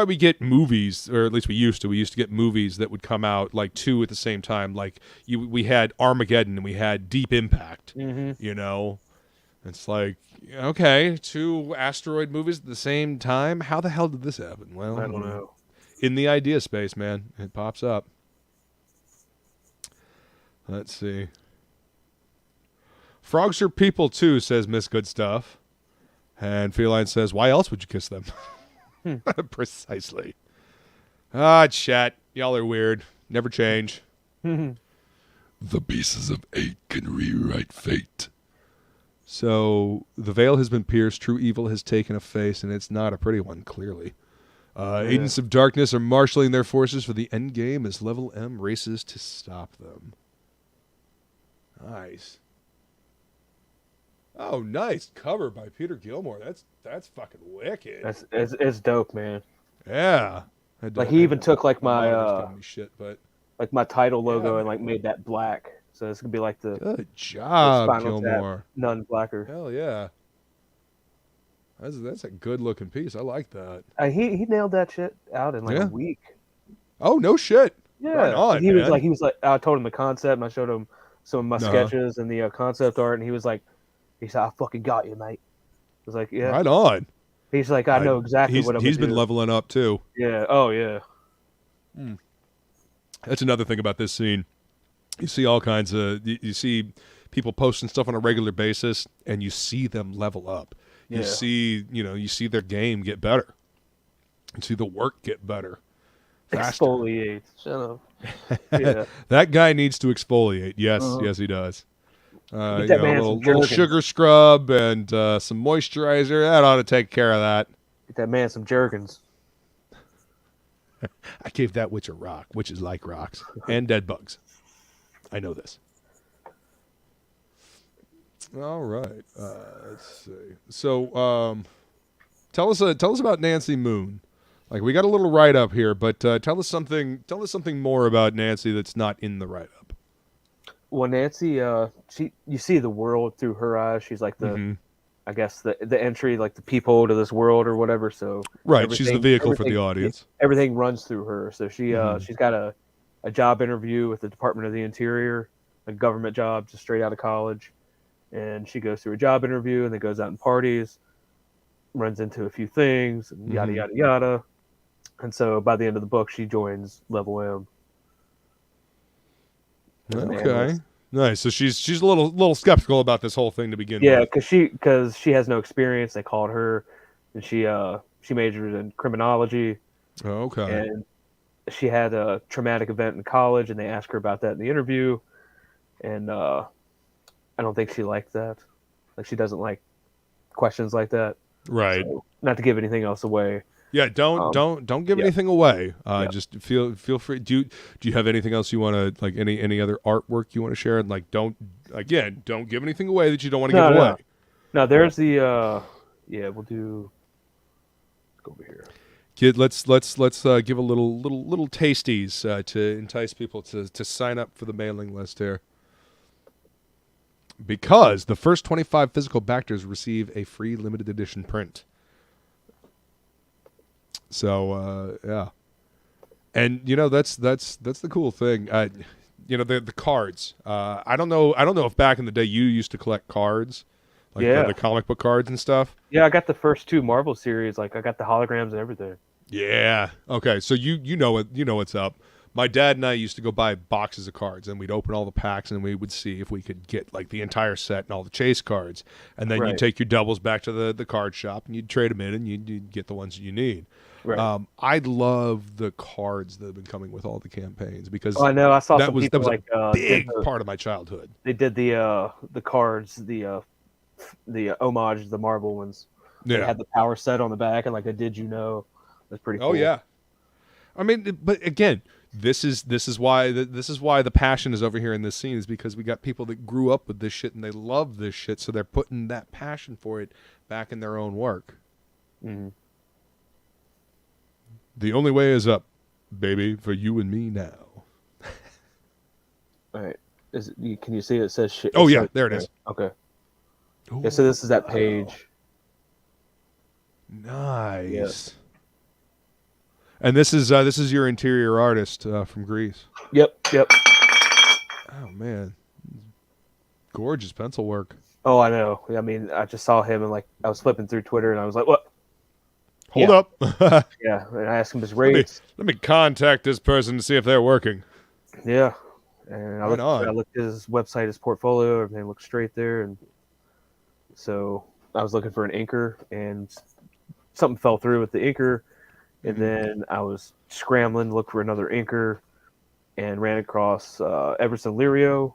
we get movies, or at least we used to get movies that would come out like two at the same time. Like we had Armageddon and we had Deep Impact. Mm-hmm. You know, it's like, okay, two asteroid movies at the same time. How the hell did this happen? Well, I don't know. In the idea space, man, it pops up. Let's see. Frogs are people too, says Miss Goodstuff. And Feline says, why else would you kiss them? Precisely. Chat. Y'all are weird. Never change. The pieces of 8 can rewrite fate. So, the veil has been pierced, true evil has taken a face, and it's not a pretty one, clearly. Agents of Darkness are marshaling their forces for the end game as Level M races to stop them. Nice. Oh, nice cover by Peter Gilmore. That's fucking wicked. It's dope, man. Yeah. Like he even took like my shit, but like my title logo and like made that black. So it's gonna be like the good job, Gilmore. None blacker. Hell yeah. That's a good looking piece. I like that. He nailed that shit out in like a week. Oh no shit. Yeah. Right on, he was like I told him the concept and I showed him some of my sketches and the concept art, and he said, I fucking got you, mate. I was like, yeah. Right on. He's like, I know exactly what I'm He's been leveling up too. Yeah. Oh yeah. That's another thing about this scene. You see all kinds of you see people posting stuff on a regular basis, and you see them level up. You see their game get better. You see the work get better. Faster. Exfoliate. Shut up. Yeah. That guy needs to exfoliate. Yes, yes, he does. A little sugar scrub and some moisturizer. That ought to take care of that. Get that man some Jergens. I gave that witch a rock. Witches like rocks and dead bugs. I know this. All right. Let's see. So, tell us about Nancy Moon. Like, we got a little write up here, but tell us something more about Nancy that's not in the write up. Well, Nancy, you see the world through her eyes. She's like the, I guess the entry, like the peephole to this world or whatever. So right, she's the vehicle for the audience. Everything runs through her. So she's got a job interview with the Department of the Interior, a government job, just straight out of college, and she goes through a job interview and then goes out and parties, runs into a few things, and yada yada yada. And so by the end of the book, she joins Level M. Okay, nice. So she's a little skeptical about this whole thing to begin with. Yeah, because she has no experience. They called her, and she majored in criminology. Oh, okay. And she had a traumatic event in college, and they asked her about that in the interview. And I don't think she liked that. Like, she doesn't like questions like that. Right. So, not to give anything else away. Yeah, don't give anything away. Just feel free. Do you have anything else you want to, like, any other artwork you want to share? And like, don't give anything away that you don't want to give away. No, there's the we'll do. Let's go over here. Kid, let's give a little tasties to entice people to sign up for the mailing list here. Because the first 25 physical backers receive a free limited edition print. So yeah, and that's the cool thing. The cards. I don't know if back in the day you used to collect cards, like the comic book cards and stuff. Yeah, I got the first 2 Marvel series. Like I got the holograms and everything. Yeah. Okay. So you know it. You know what's up. My dad and I used to go buy boxes of cards, and we'd open all the packs, and we would see if we could get like the entire set and all the chase cards, and then you'd take your doubles back to the card shop, and you'd trade them in, and you'd get the ones that you need. Right. I love the cards that have been coming with all the campaigns because I know I saw that some was people that was like a big part of my childhood. They did the cards, the homage to the Marvel ones. Yeah. They had the power set on the back, and like a did you know? That's pretty cool. Oh yeah. I mean, but again, this is why the passion is over here in this scene, is because we got people that grew up with this shit and they love this shit, so they're putting that passion for it back in their own work. Mm-hmm. The only way is up, baby, for you and me now. All right. Can you see it says shit? Oh yeah, there it is. Okay. Ooh, yeah, so this is that page. Nice. Yeah. And this is your interior artist from Greece. Yep. Oh man, gorgeous pencil work. Oh, I know. I mean, I just saw him and like I was flipping through Twitter and I was like, "What? Hold up." Yeah, and I asked him his rates. Let me contact this person to see if they're working. Yeah, and I looked at his website, his portfolio. Everything looked straight there, and so I was looking for an inker, and something fell through with the inker. And then I was scrambling to look for another inker and ran across Everson Lirio.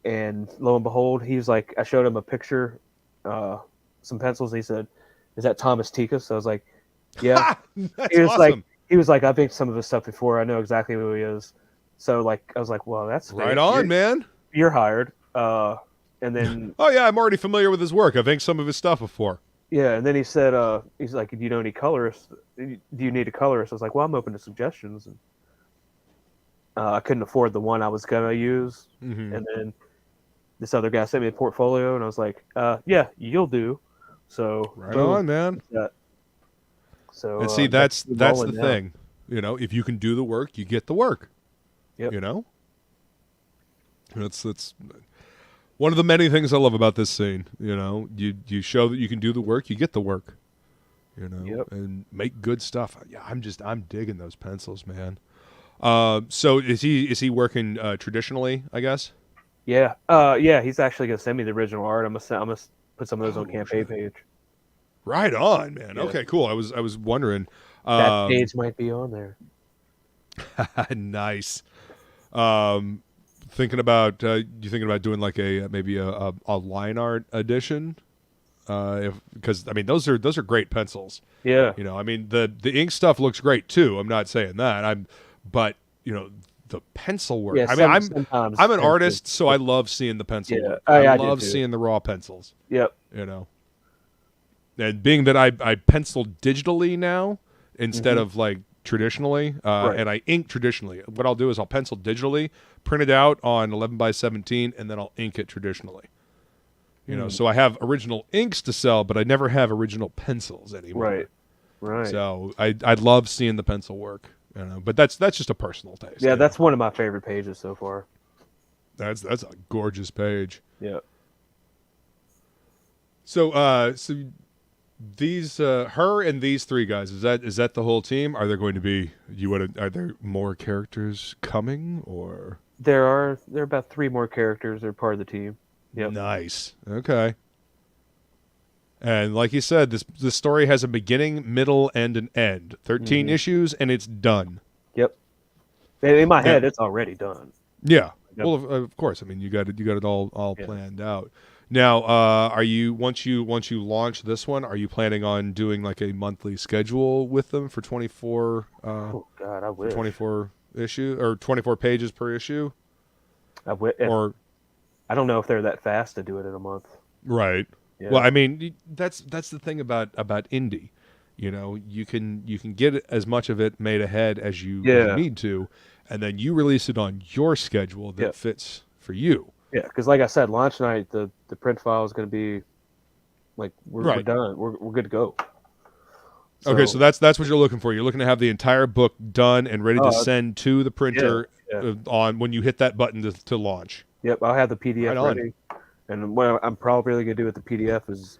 And lo and behold, he was like, I showed him a picture, some pencils. And he said, "Is that Thomas Tikas?" I was like, "Yeah." That's he was awesome. he was like, "I've inked some of his stuff before. I know exactly who he is." So like, I was like, "Well, that's right on, man. You're hired." And then, oh yeah, I'm already familiar with his work. I've inked some of his stuff before. Yeah, and then he said, he's like, "Do you know any colorists? Do you need a colorist?" I was like, "Well, I'm open to suggestions." And I couldn't afford the one I was gonna use, and then this other guy sent me a portfolio, and I was like, "Yeah, you'll do." So right on, man. So and see, that's the thing. If you can do the work, you get the work. Yep. That's one of the many things I love about this scene. You show that you can do the work, you get the work. And make good stuff. Yeah, I'm digging those pencils, man. So is he working traditionally, I guess? Yeah. He's actually gonna send me the original art. I'm gonna put some of those on campaign page. Right on, man. Yeah. Okay, cool. I was wondering. That page might be on there. Nice. Thinking about doing like maybe a line art edition, because I mean those are great pencils. Yeah. I mean the ink stuff looks great too. I'm not saying that. But the pencil work. Yeah, I mean I'm an artist, so I love seeing the pencil work. I love seeing the raw pencils. Yep. And being that I pencil digitally now instead of like traditionally, and I ink traditionally. What I'll do is I'll pencil digitally, print it out on 11x17, and then I'll ink it traditionally. So I have original inks to sell, but I never have original pencils anymore. Right. So I love seeing the pencil work. But that's just a personal taste. Yeah, that's one of my favorite pages so far. That's a gorgeous page. Yeah. So these her and these three guys, is that the whole team? Are there going to be are there more characters coming, or there are about 3 more characters that are part of the team. Yep. Nice. Okay. And like you said, this story has a beginning, middle, and an end. 13 issues, and it's done. Yep. In my head, it's already done. Yeah. Yep. Well, of course. I mean, you got it all planned out. Now, are you once you launch this one, are you planning on doing like a monthly schedule with them for 24? Oh God, I wish 24 issue or 24 pages per issue. Or I don't know if they're that fast to do it in a month. Right. Yeah. Well, I mean, that's the thing about indie. You can get as much of it made ahead as you need to, and then you release it on your schedule that fits for you. Yeah, because like I said, launch night, the print file is going to be like we're done. We're good to go. Okay, so that's what you're looking for. You're looking to have the entire book done and ready to send to the printer on when you hit that button to launch. Yep, I'll have the PDF ready. And what I'm probably going to do with the PDF is,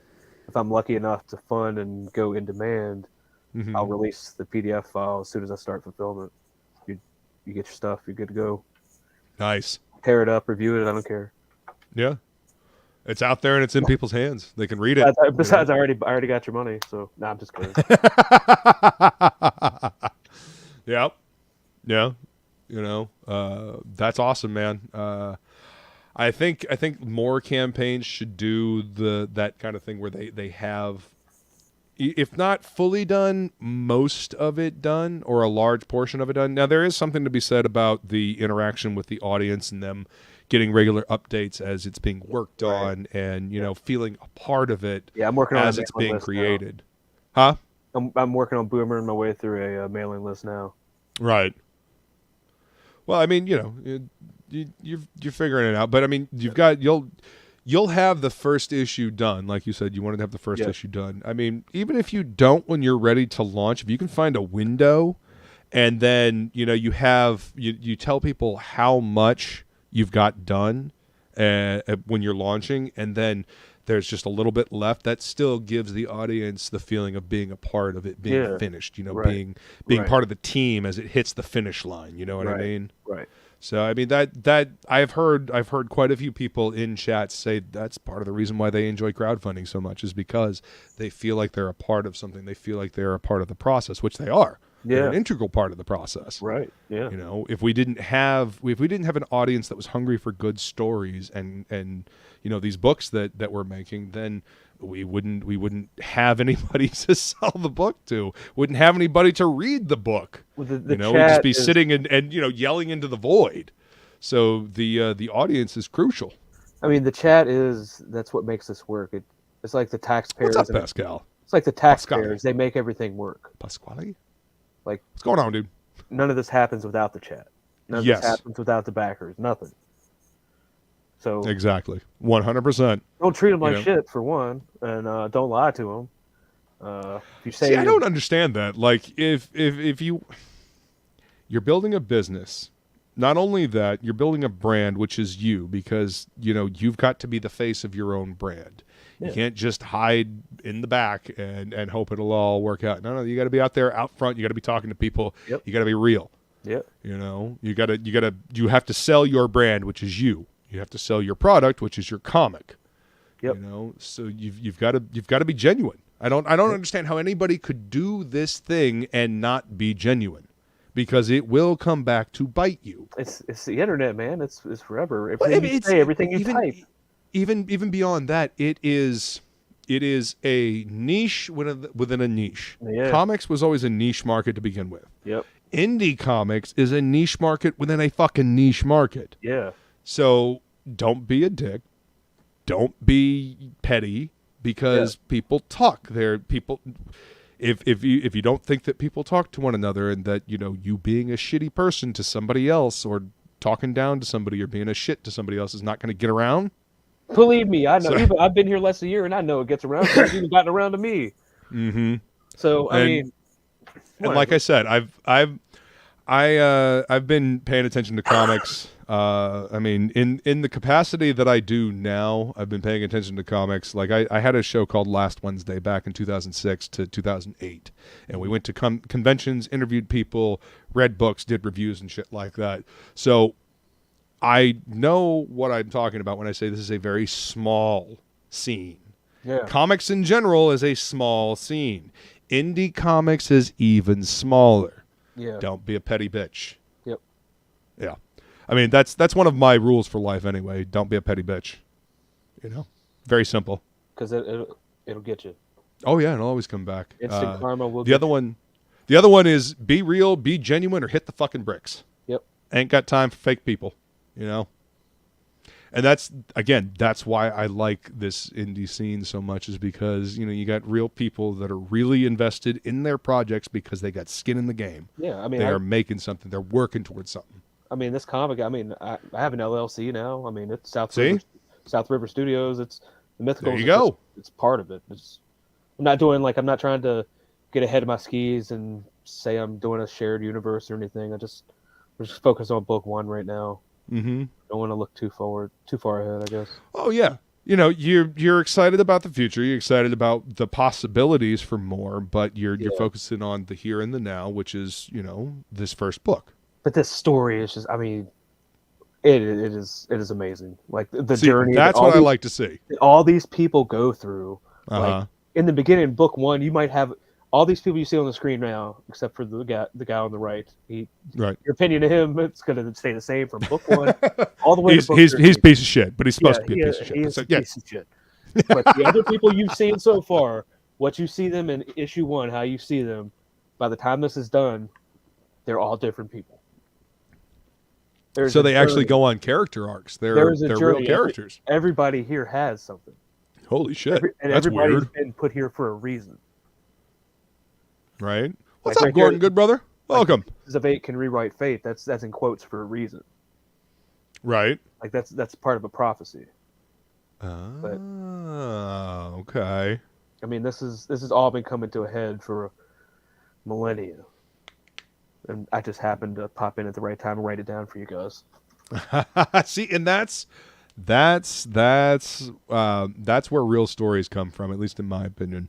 if I'm lucky enough to fund and go in demand, I'll release the PDF file as soon as I start fulfillment. You get your stuff, you're good to go. Nice. Tear it up, review it, I don't care. Yeah. It's out there and it's in people's hands. They can read it. Besides, I already got your money, so I'm just kidding. Yep. Yeah. That's awesome, man. I think more campaigns should do that kind of thing where they have, if not fully done, most of it done or a large portion of it done. Now, there is something to be said about the interaction with the audience and them getting regular updates as it's being worked on and, feeling a part of it I'm working as it's being created. Now. Huh? I'm working on boomering my way through a mailing list now. Right. Well, I mean, you're figuring it out, but I mean, you'll have the first issue done. Like you said, you wanted to have the first issue done. I mean, even if you don't when you're ready to launch, if you can find a window and then, you tell people how much you've got done when you're launching, and then there's just a little bit left, that still gives the audience the feeling of being a part of it being finished, being part of the team as it hits the finish line. You know what I mean? Right. So I mean that I've heard quite a few people in chat say that's part of the reason why they enjoy crowdfunding so much, is because they feel like they're a part of something. They feel like they're a part of the process, which they are. Yeah. They're an integral part of the process. Right. Yeah. If we didn't have an audience that was hungry for good stories and these books that we're making, then we wouldn't have anybody to sell the book to. Wouldn't have anybody to read the book. Well, we'd just be sitting and yelling into the void. So the audience is crucial. I mean, the chat that's what makes this work. It's like the taxpayers. What's up, Pascal? It's like the taxpayers. They make everything work. Pasquale? Like, what's going on, dude? None of this happens without the chat. None of this happens without the backers. Nothing. So exactly, 100%. Don't treat them like shit, for one, and don't lie to them. If you say, I don't understand that. Like, if you're building a business, not only that, you're building a brand, which is you, because you've got to be the face of your own brand. You can't just hide in the back and hope it'll all work out. No, you got to be out there, out front. You got to be talking to people. Yep. You got to be real. Yep. You have to sell your brand, which is you. You have to sell your product, which is your comic. Yep. So you've got to be genuine. I don't understand how anybody could do this thing and not be genuine, because it will come back to bite you. It's the internet, man. It's forever. Everything you type. Even beyond that, it is a niche within a niche. Yeah. Comics was always a niche market to begin with. Yep. Indie comics is a niche market within a fucking niche market. Yeah. So don't be a dick. Don't be petty, because people talk. If you don't think that people talk to one another, and that you being a shitty person to somebody else, or talking down to somebody, or being a shit to somebody else, is not going to get around. Believe me, I know. I've been here less than a year, and I know it gets around. It's even gotten around to me. Mm-hmm. So I mean, and like I said, I've been paying attention to comics. I mean, in the capacity that I do now, I've been paying attention to comics. Like I had a show called Last Wednesday back in 2006 to 2008, and we went to conventions, interviewed people, read books, did reviews and shit like that. So I know what I'm talking about when I say this is a very small scene. Yeah. Comics in general is a small scene. Indie comics is even smaller. Yeah. Don't be a petty bitch. Yep. Yeah. I mean, that's one of my rules for life anyway. Don't be a petty bitch. Very simple. Because it'll get you. Oh yeah, it'll always come back. Instant karma will. The other one is be real, be genuine, or hit the fucking bricks. Yep. Ain't got time for fake people. And that's why I like this indie scene so much, is because you got real people that are really invested in their projects because they got skin in the game. Yeah, I mean, they are making something. They're working towards something. I mean, this comic. I mean, I have an LLC now. I mean, it's South River Studios. It's the Mythical. There you go. It's part of it. I'm not doing I'm not trying to get ahead of my skis and say I'm doing a shared universe or anything. We're just focused on book 1 right now. Mm-hmm. Don't want to look too far ahead, I guess. Oh yeah. You know, you're excited about the future. You're excited about the possibilities for more, but you're focusing on the here and the now, which is, you know, this first book. But this story is just, I mean, it is amazing. Like the journey. That's what I like to see. All these people go through. Like in the beginning, book 1, you might have all these people you see on the screen now, except for the guy on the right. Your opinion of him, it's going to stay the same from book 1 all the way to book 13. He's a piece of shit, but he's supposed to be a piece of shit. He's a piece of shit. But the other people you've seen so far, what you see them in issue 1, how you see them, by the time this is done, they're all different people. So they actually go on character arcs. They're real characters. Everybody here has something. Holy shit. That's everybody's been put here for a reason. Right. What's up, Gordon? Good brother. Welcome. Of 8 can rewrite fate. That's in quotes for a reason. Right. Like that's part of a prophecy. Okay. I mean, this has all been coming to a head for millennia, and I just happened to pop in at the right time and write it down for you guys. See, and that's where real stories come from, at least in my opinion.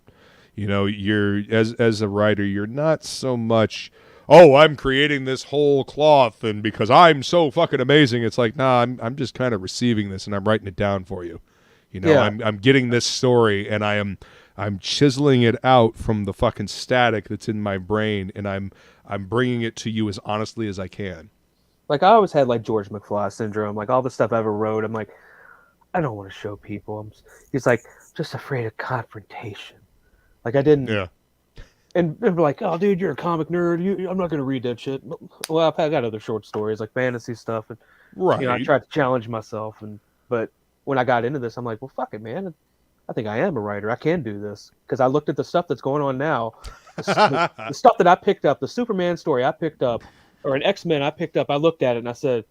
You know, you're as a writer, you're not so much, oh, I'm creating this whole cloth and because I'm so fucking amazing. It's like, nah, I'm just kind of receiving this and I'm writing it down for you. You know, I'm getting this story and I'm chiseling it out from the fucking static that's in my brain and I'm bringing it to you as honestly as I can. Like I always had like George McFly syndrome. Like all the stuff I ever wrote, I'm like, I don't want to show people. He's like, just afraid of confrontation. Like I didn't. Yeah. And they're like, oh, dude, you're a comic nerd. I'm not going to read that shit. Well, I got other short stories like fantasy stuff, and right. You know, I tried to challenge myself, but when I got into this, I'm like, well, fuck it, man. I think I am a writer. I can do this because I looked at the stuff that's going on now, the stuff that I picked up, the Superman story I picked up, or an X-Men I picked up. I looked at it and I said,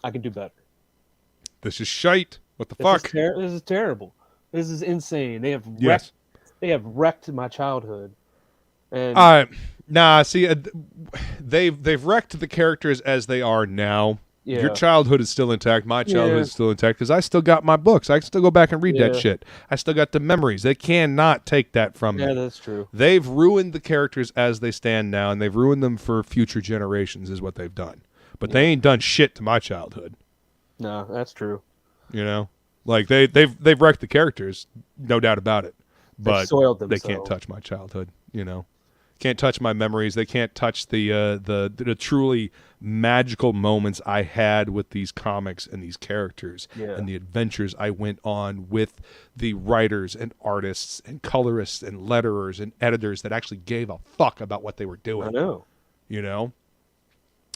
I can do better. This is shite. What the fuck? This is terrible. This is insane. They have wrecked my childhood. And nah, see, they've wrecked the characters as they are now. Yeah. Your childhood is still intact. My childhood is still intact because I still got my books. I can still go back and read that shit. I still got the memories. They cannot take that from me. Yeah, that's true. They've ruined the characters as they stand now, and they've ruined them for future generations is what they've done. But they ain't done shit to my childhood. No, that's true. You know? Like they've wrecked the characters, no doubt about it. But they can't touch my childhood, you know. Can't touch my memories. They can't touch the truly magical moments I had with these comics and these characters and the adventures I went on with the writers and artists and colorists and letterers and editors that actually gave a fuck about what they were doing. I know. You know?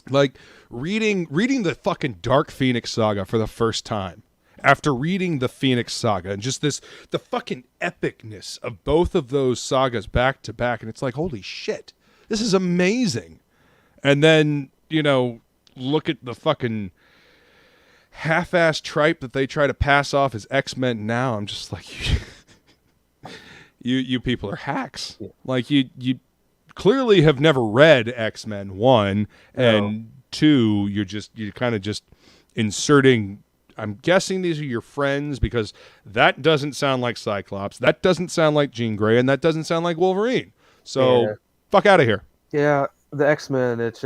Like reading the fucking Dark Phoenix saga for the first time. After reading the Phoenix Saga and just the fucking epicness of both of those sagas back to back, and it's like, holy shit, this is amazing. And then, you know, look at the fucking half-ass tripe that they try to pass off as X-Men now. I'm just like, you people are hacks. Yeah. Like, you clearly have never read X-Men 1, and 2, you're kind of just inserting... I'm guessing these are your friends because that doesn't sound like Cyclops. That doesn't sound like Jean Grey, and that doesn't sound like Wolverine. So, fuck out of here. Yeah, the X-Men, it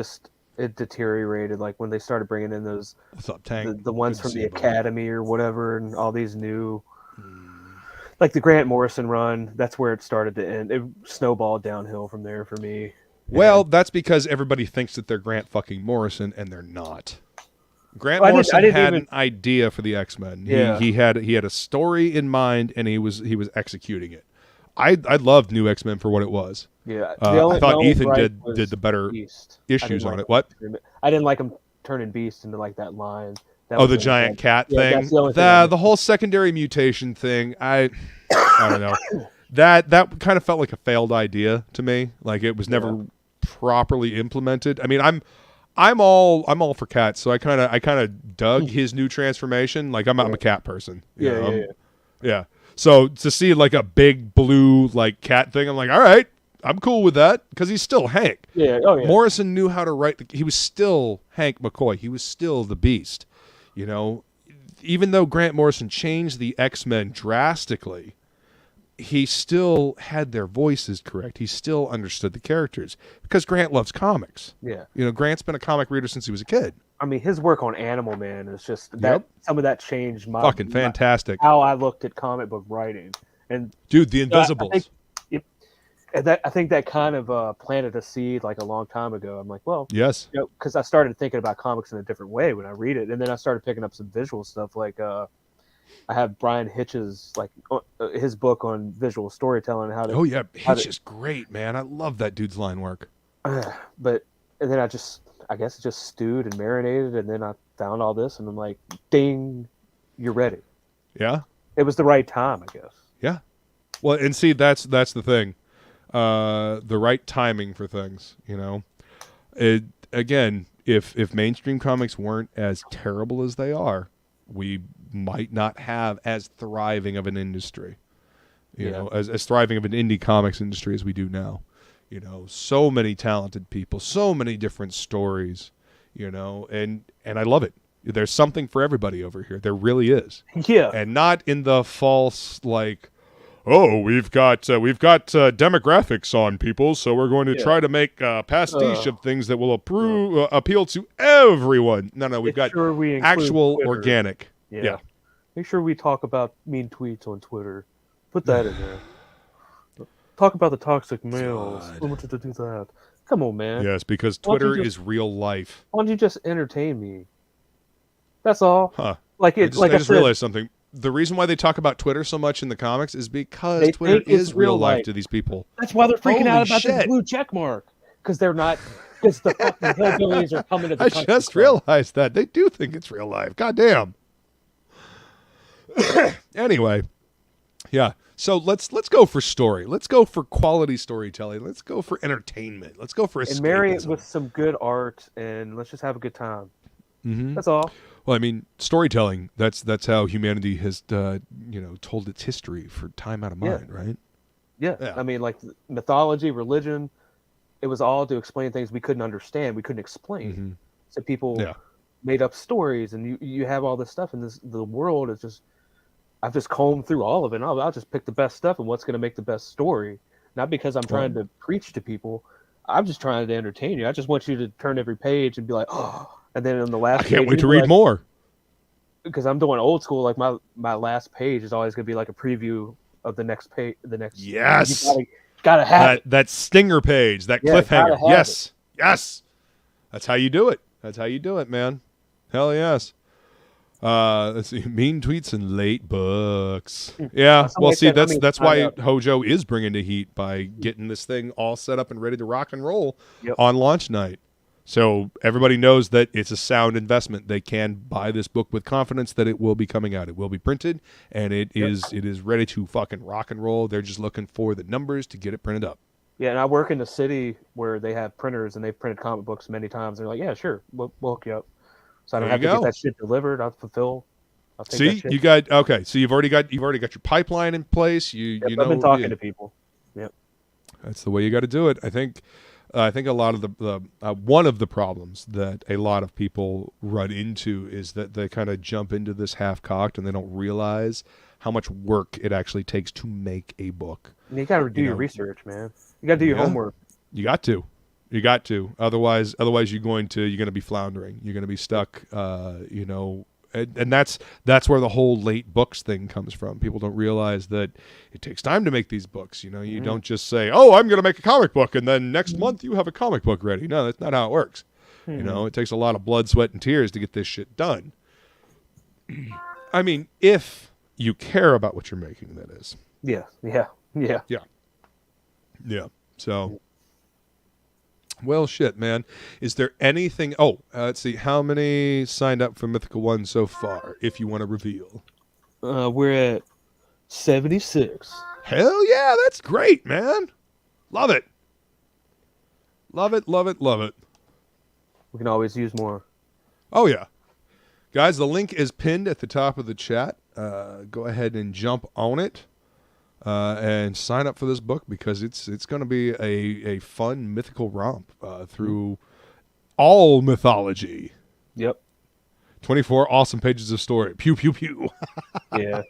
deteriorated. Like when they started bringing in those, what's up, Tank? The ones from the Academy or whatever, and all these new, like the Grant Morrison run. That's where it started to end. It snowballed downhill from there for me. Well, that's because everybody thinks that they're Grant fucking Morrison, and they're not. Grant Morrison had an idea for the X-Men. He had a story in mind, and he was executing it. I loved New X-Men for what it was. Yeah, I thought Ethan did the better issues on it. What? I didn't like him turning Beast into like that line. The giant cat thing. The whole secondary mutation thing. I don't know. That kind of felt like a failed idea to me. Like it was never properly implemented. I mean, I'm all for cats, so I kind of dug his new transformation. Like I'm a cat person. Yeah. So to see like a big blue like cat thing, I'm like, all right, I'm cool with that because he's still Hank. Yeah. Oh yeah. Morrison knew how to write. He was still Hank McCoy. He was still the Beast. You know, even though Grant Morrison changed the X-Men drastically, he still had their voices correct. He still understood the characters because Grant loves comics. Yeah. You know, Grant's been a comic reader since he was a kid. I mean, his work on Animal Man is just that. Some of that changed my fucking fantastic. How I looked at comic book writing, and dude, the Invisibles. I think that kind of planted a seed like a long time ago. I'm like, well, yes, you know, because I started thinking about comics in a different way when I read it, and then I started picking up some visual stuff. Like I have Brian Hitch's like his book on visual storytelling. How to Hitch is great, man. I love that dude's line work. But and then I guess it just stewed and marinated, and then I found all this, and I'm like, ding, you're ready. Yeah. It was the right time, I guess. Yeah. Well, and see, that's the thing. The right timing for things, you know. Again, if mainstream comics weren't as terrible as they are, we might not have as thriving of an industry. You know, as thriving of an indie comics industry as we do now. You know, so many talented people, so many different stories, you know, and I love it. There's something for everybody over here. There really is. Yeah. And not in the false, like, oh, we've got demographics on people, so we're going to try to make a pastiche of things that will appeal to everyone. No, we've got actual Twitter. Organic. Yeah. Make sure we talk about mean tweets on Twitter. Put that in there. Talk about the toxic males. I wanted to do that. Come on, man. Yes, because Twitter is real life. Why don't you just entertain me? That's all. Huh. Like I just realized something. The reason why they talk about Twitter so much in the comics is because Twitter is real life to these people. That's why they're freaking out about this blue check mark. Because they're not. Because the fucking hillbillies are coming to the country. I just realized that. They do think it's real life. God damn. Anyway. Yeah. So let's go for story. Let's go for quality storytelling. Let's go for entertainment. Let's go for escapism. And marry it with some good art, and let's just have a good time. Mm-hmm. That's all. Well, I mean, storytelling. That's how humanity has, told its history for time out of mind, right? Yeah. I mean, like mythology, religion. It was all to explain things we couldn't understand. We couldn't explain. Mm-hmm. So people made up stories, and you have all this stuff, and the world is just. I've just combed through all of it. And I'll just pick the best stuff and what's going to make the best story. Not because I'm trying to preach to people. I'm just trying to entertain you. I just want you to turn every page and be like, oh. And then in the last page, I can't wait to read more. Because I'm doing old school. Like my last page is always going to be like a preview of the next page. Yes. You gotta have that stinger page, that cliffhanger. Yes. That's how you do it. That's how you do it, man. Hell yes. Let's see, mean tweets and late books. Yeah, well, see, that's why Hojo is bringing the heat by getting this thing all set up and ready to rock and roll on launch night. So everybody knows that it's a sound investment. They can buy this book with confidence that it will be coming out. It will be printed, and it is ready to fucking rock and roll. They're just looking for the numbers to get it printed up. Yeah, and I work in a city where they have printers, and they've printed comic books many times. They're like, yeah, sure, we'll hook you up. So I don't have to get that shit delivered. I'll take that shit. You got okay. So you've already got your pipeline in place. You know, I've been talking to people. Yep. That's the way you got to do it. I think a lot of the one of the problems that a lot of people run into is that they kind of jump into this half-cocked and they don't realize how much work it actually takes to make a book. You got to do your research, man. You got to do your homework. You got to. You got to. Otherwise you're going to be floundering. You're going to be stuck. And that's where the whole late books thing comes from. People don't realize that it takes time to make these books. You know, you don't just say, "Oh, I'm going to make a comic book," and then next month you have a comic book ready. No, that's not how it works. You know, it takes a lot of blood, sweat, and tears to get this shit done. I mean, if you care about what you're making, that is. Yeah. So. Well, shit, man. Is there anything... let's see. How many signed up for Mythical 1 so far, if you want to reveal? We're at 76. Hell yeah, that's great, man. Love it. Love it. We can always use more. Oh yeah, guys, the link is pinned at the top of the chat. Go ahead and jump on it and sign up for this book because it's going to be a fun mythical romp through all mythology. Yep. 24 awesome pages of story. Pew pew pew. Yeah.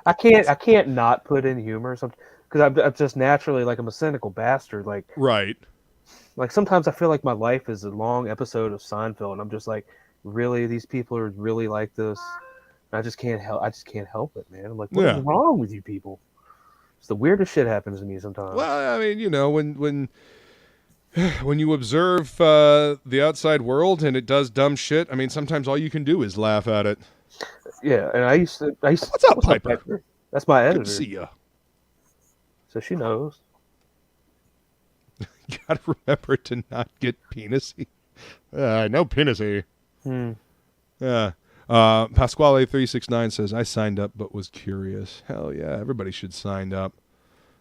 I can't not put in humor because I'm just naturally like I'm a cynical bastard. Like Right. Like sometimes I feel like my life is a long episode of Seinfeld, and I'm just like, really, these people are really like this. And I just can't help. I just can't help it, man. I'm like, what is wrong with you people? It's the weirdest shit happens to me sometimes. Well, I mean, you know, when you observe the outside world and it does dumb shit, I mean, sometimes all you can do is laugh at it. Yeah, and I used to. What's up, Piper? That's my editor. Good to see ya. So she knows. You gotta remember to not get penisy. No penisy. Yeah. Pasquale369 says, I signed up but was curious. Hell yeah, everybody should sign up.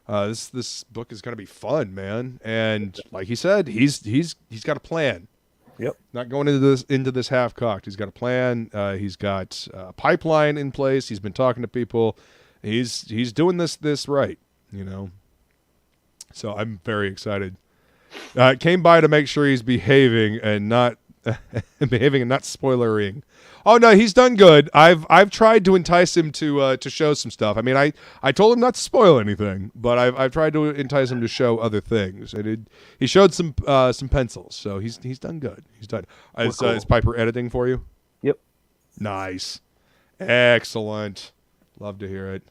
This book is gonna be fun, man. And like he said, he's got a plan. Yep. Not going into this half cocked. He's got a plan. He's got a pipeline in place. He's been talking to people. He's doing this right, you know. So I'm very excited. Came by to make sure he's behaving and not spoilering. Oh no, he's done good. I've tried to entice him to show some stuff. I mean, I told him not to spoil anything, but I've tried to entice him to show other things. And he showed some pencils, so he's done good. He's done. Cool. Is Piper editing for you? Yep. Nice, excellent. Love to hear it.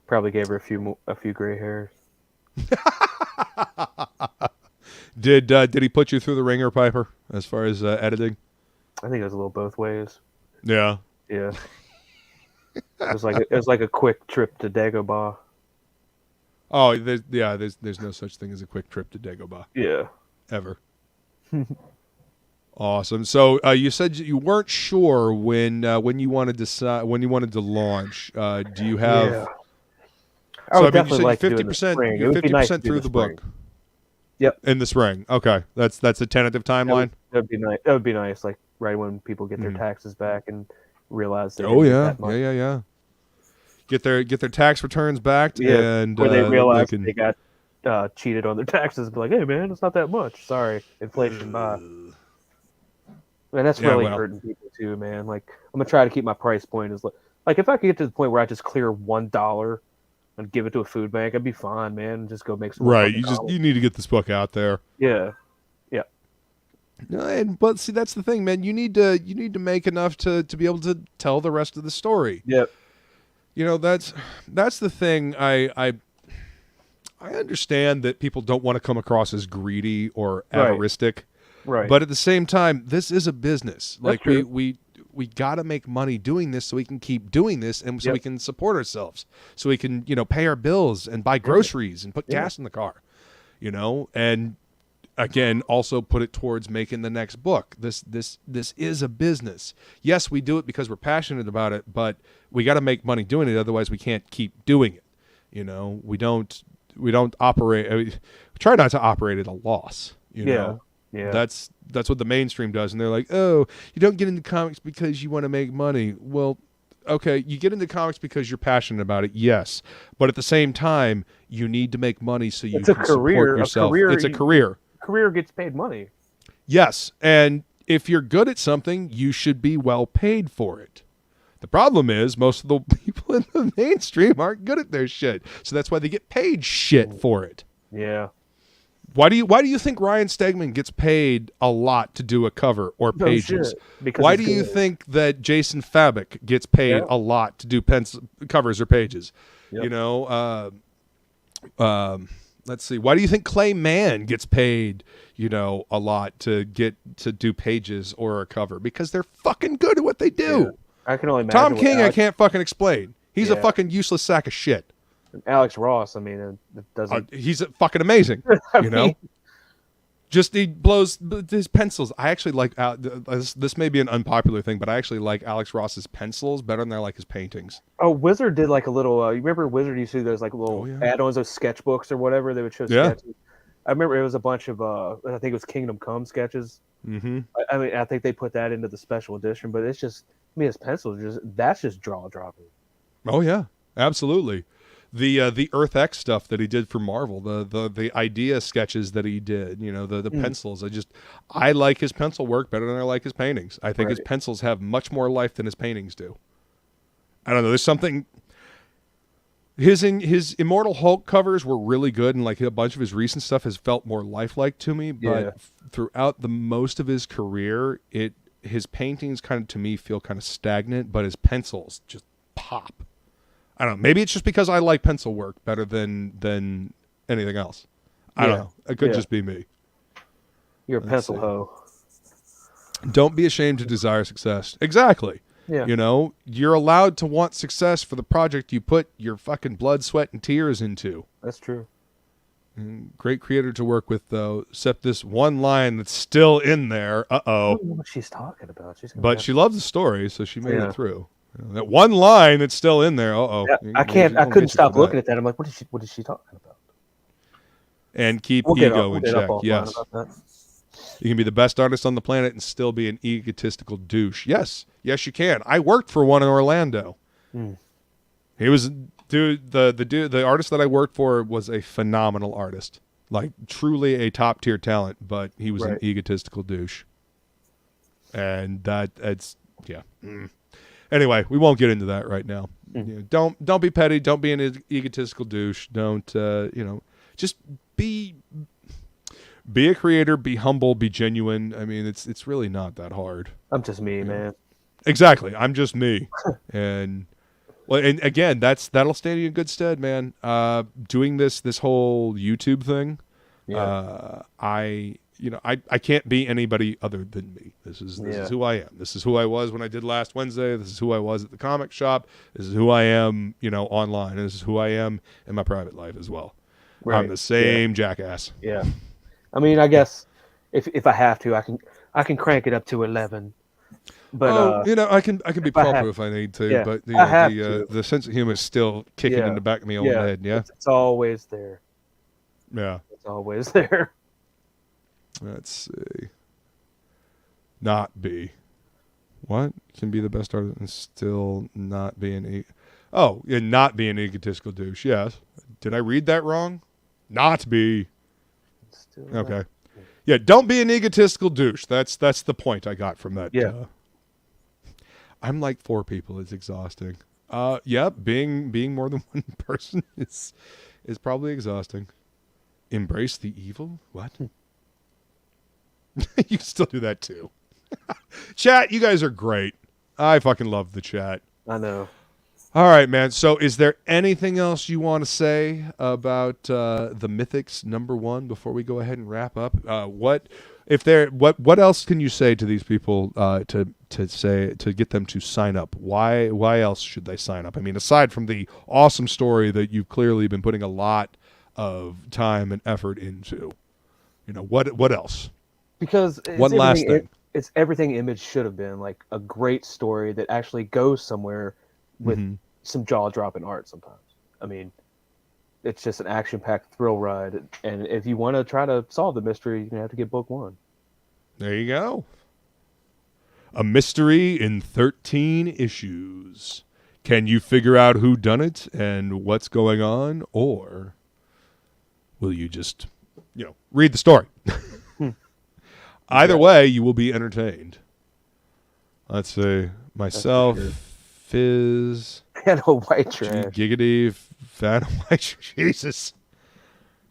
Probably gave her a few gray hairs. Did he put you through the ringer, Piper, as far as editing? I think it was a little both ways. Yeah. Yeah. It was like a quick trip to Dagobah. Oh, there's no such thing as a quick trip to Dagobah. Yeah. Ever. Awesome. So you said you weren't sure when you wanted to launch. Do you have? Yeah. So I would I mean, you definitely said like 50%. You're 50% through the book. Yep. In the spring. Okay, that's a tentative timeline. That would be nice. That would be nice. Like right when people get their taxes back and realize they Oh didn't get yeah, that much. yeah. Get their tax returns back, and or they realize they got cheated on their taxes. And be like, hey man, it's not that much. Sorry, inflation. Bye. Man, that's really hurting people too, man. Like I'm gonna try to keep my price point as like if I could get to the point where I just clear $1 and give it to a food bank, I'd be fine, man. And just go make some. Right, you need to get this book out there. Yeah. No, but see, that's the thing, man. You need to make enough to be able to tell the rest of the story. Yep. You know, that's the thing. I understand that people don't want to come across as greedy or avaristic. Right. But at the same time, this is a business. That's like true. we got to make money doing this so we can keep doing this and so we can support ourselves. So we can, pay our bills and buy groceries and put gas in the car. And again, also put it towards making the next book. This is a business. Yes, we do it because we're passionate about it, but we got to make money doing it. Otherwise, we can't keep doing it. We don't operate. We try not to operate at a loss. Yeah. That's what the mainstream does, and they're like, oh, you don't get into comics because you want to make money. Well, okay, you get into comics because you're passionate about it, yes, but at the same time, you need to make money so you can support yourself. It's a career. Career gets paid money. Yes, and if you're good at something, you should be well paid for it. The problem is most of the people in the mainstream aren't good at their shit, so that's why they get paid shit for it. Yeah. Why do you think Ryan Stegman gets paid a lot to do a cover or pages? Why do you think that Jason Fabok gets paid a lot to do covers or pages? Yep. Let's see. Why do you think Clay Mann gets paid, a lot to do pages or a cover? Because they're fucking good at what they do. Yeah. I can only imagine. Tom King, I can't fucking explain. He's a fucking useless sack of shit. Alex Ross, I mean, it doesn't. He's fucking amazing. Just he blows his pencils. I actually like this may be an unpopular thing, but I actually like Alex Ross's pencils better than I like his paintings. Oh, Wizard did like a little. You remember Wizard used to do those like little add-ons of sketchbooks or whatever they would show sketches. I remember it was a bunch of I think it was Kingdom Come sketches. Mm-hmm. I mean, I think they put that into the special edition, but it's just, I mean, his pencils that's just jaw dropping. Oh yeah, absolutely. The Earth X stuff that he did for Marvel, the idea sketches that he did, you know, the pencils. I like his pencil work better than I like his paintings. I think his pencils have much more life than his paintings do. I don't know. There's something. His Immortal Hulk covers were really good, and like a bunch of his recent stuff has felt more lifelike to me. But throughout the most of his career, his paintings kind of to me feel kind of stagnant, but his pencils just pop. I don't know. Maybe it's just because I like pencil work better than anything else. I don't know. It could just be me. You're a pencil hoe. Don't be ashamed to desire success. Exactly. Yeah. You know, you're allowed to want success for the project you put your fucking blood, sweat, and tears into. That's true. And great creator to work with, though, except this one line that's still in there. Uh-oh. I don't know what she's talking about. But she loves the story, so she made it through. You know, that one line that's still in there. Uh-oh. Yeah, I couldn't stop looking at that. I'm like, what is she talking about? And keep ego in check. Yes. You can be the best artist on the planet and still be an egotistical douche. Yes. Yes, you can. I worked for one in Orlando. He was the artist that I worked for was a phenomenal artist. Like truly a top tier talent, but he was an egotistical douche. And that's Anyway, we won't get into that right now. You know, don't be petty, don't be an egotistical douche. Don't just be a creator, be humble, be genuine. I mean, it's really not that hard. I'm just me, man. Exactly. I'm just me. and again, that'll stand you in good stead, man. Doing this whole YouTube thing, I can't be anybody other than me. This is who I am. This is who I was when I did last Wednesday. This is who I was at the comic shop. This is who I am, online. And this is who I am in my private life as well. Right. I'm the same jackass. Yeah. I mean, I guess if I have to, I can crank it up to 11. But I can be proper if I need to. Yeah, but the sense of humor is still kicking in the back of my own head. Yeah, it's always there. Yeah, it's always there. Let's see. Not be. What can be the best artist and still not be not be an egotistical douche? Yes. Did I read that wrong? Not be. Okay. Yeah, don't be an egotistical douche. That's the point I got from that. Yeah. I'm like 4 people. It's exhausting. Being more than one person is probably exhausting. Embrace the evil? What? You can still do that too. Chat, you guys are great. I fucking love the chat. I know. All right, man. So is there anything else you want to say about the Mythics #1 before we go ahead and wrap up? What else can you say to these people to get them to sign up? Why else should they sign up? I mean, aside from the awesome story that you've clearly been putting a lot of time and effort into, what else? Because one last thing. It's everything Image should have been, like a great story that actually goes somewhere with some jaw-dropping art sometimes. I mean, it's just an action-packed thrill ride. And if you want to try to solve the mystery, you're going to have to get book 1. There you go. A mystery in 13 issues. Can you figure out who done it and what's going on? Or will you just, read the story? Either way, you will be entertained. Let's see. Myself, Fizz, Fan of White Trash, Giggity, Fan of White Trash. Jesus.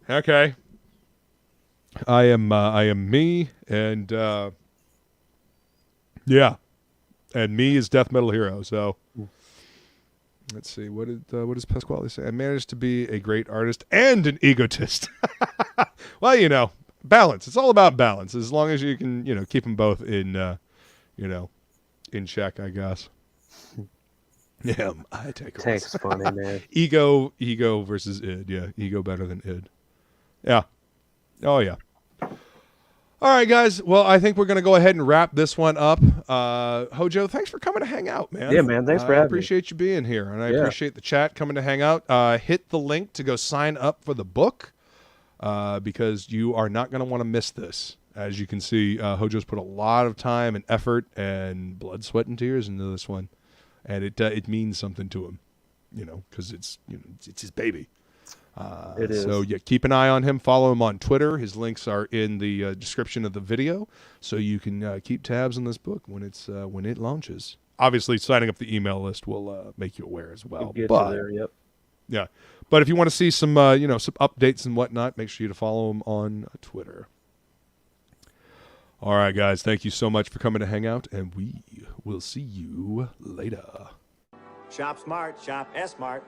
Okay. I am me, and and me is DeathMetalHero. So let's see. What does Pasquale say? I managed to be a great artist and an egotist. Well, balance. It's all about balance. As long as you can, keep them both in, in check, I guess. Yeah, I take it. Tank's funny, man. Ego versus id. Yeah, ego better than id. Yeah. Oh, yeah. All right, guys. Well, I think we're going to go ahead and wrap this one up. Hojo, thanks for coming to hang out, man. Yeah, man. Thanks for having me. I appreciate you being here, and I appreciate the chat coming to hang out. Hit the link to go sign up for the book. because you are not going to want to miss this. As you can see, Hojo's put a lot of time and effort and blood, sweat, and tears into this one, and it means something to him, because it's it's his baby. It is. So yeah, keep an eye on him. Follow him on Twitter. His links are in the description of the video, so you can keep tabs on this book when it launches. Obviously, signing up the email list will make you aware as well. Get you there, yep. Yeah, but if you want to see some some updates and whatnot, make sure you to follow him on Twitter. All right, guys, thank you so much for coming to hang out, and we will see you later. Shop smart, shop S-Mart.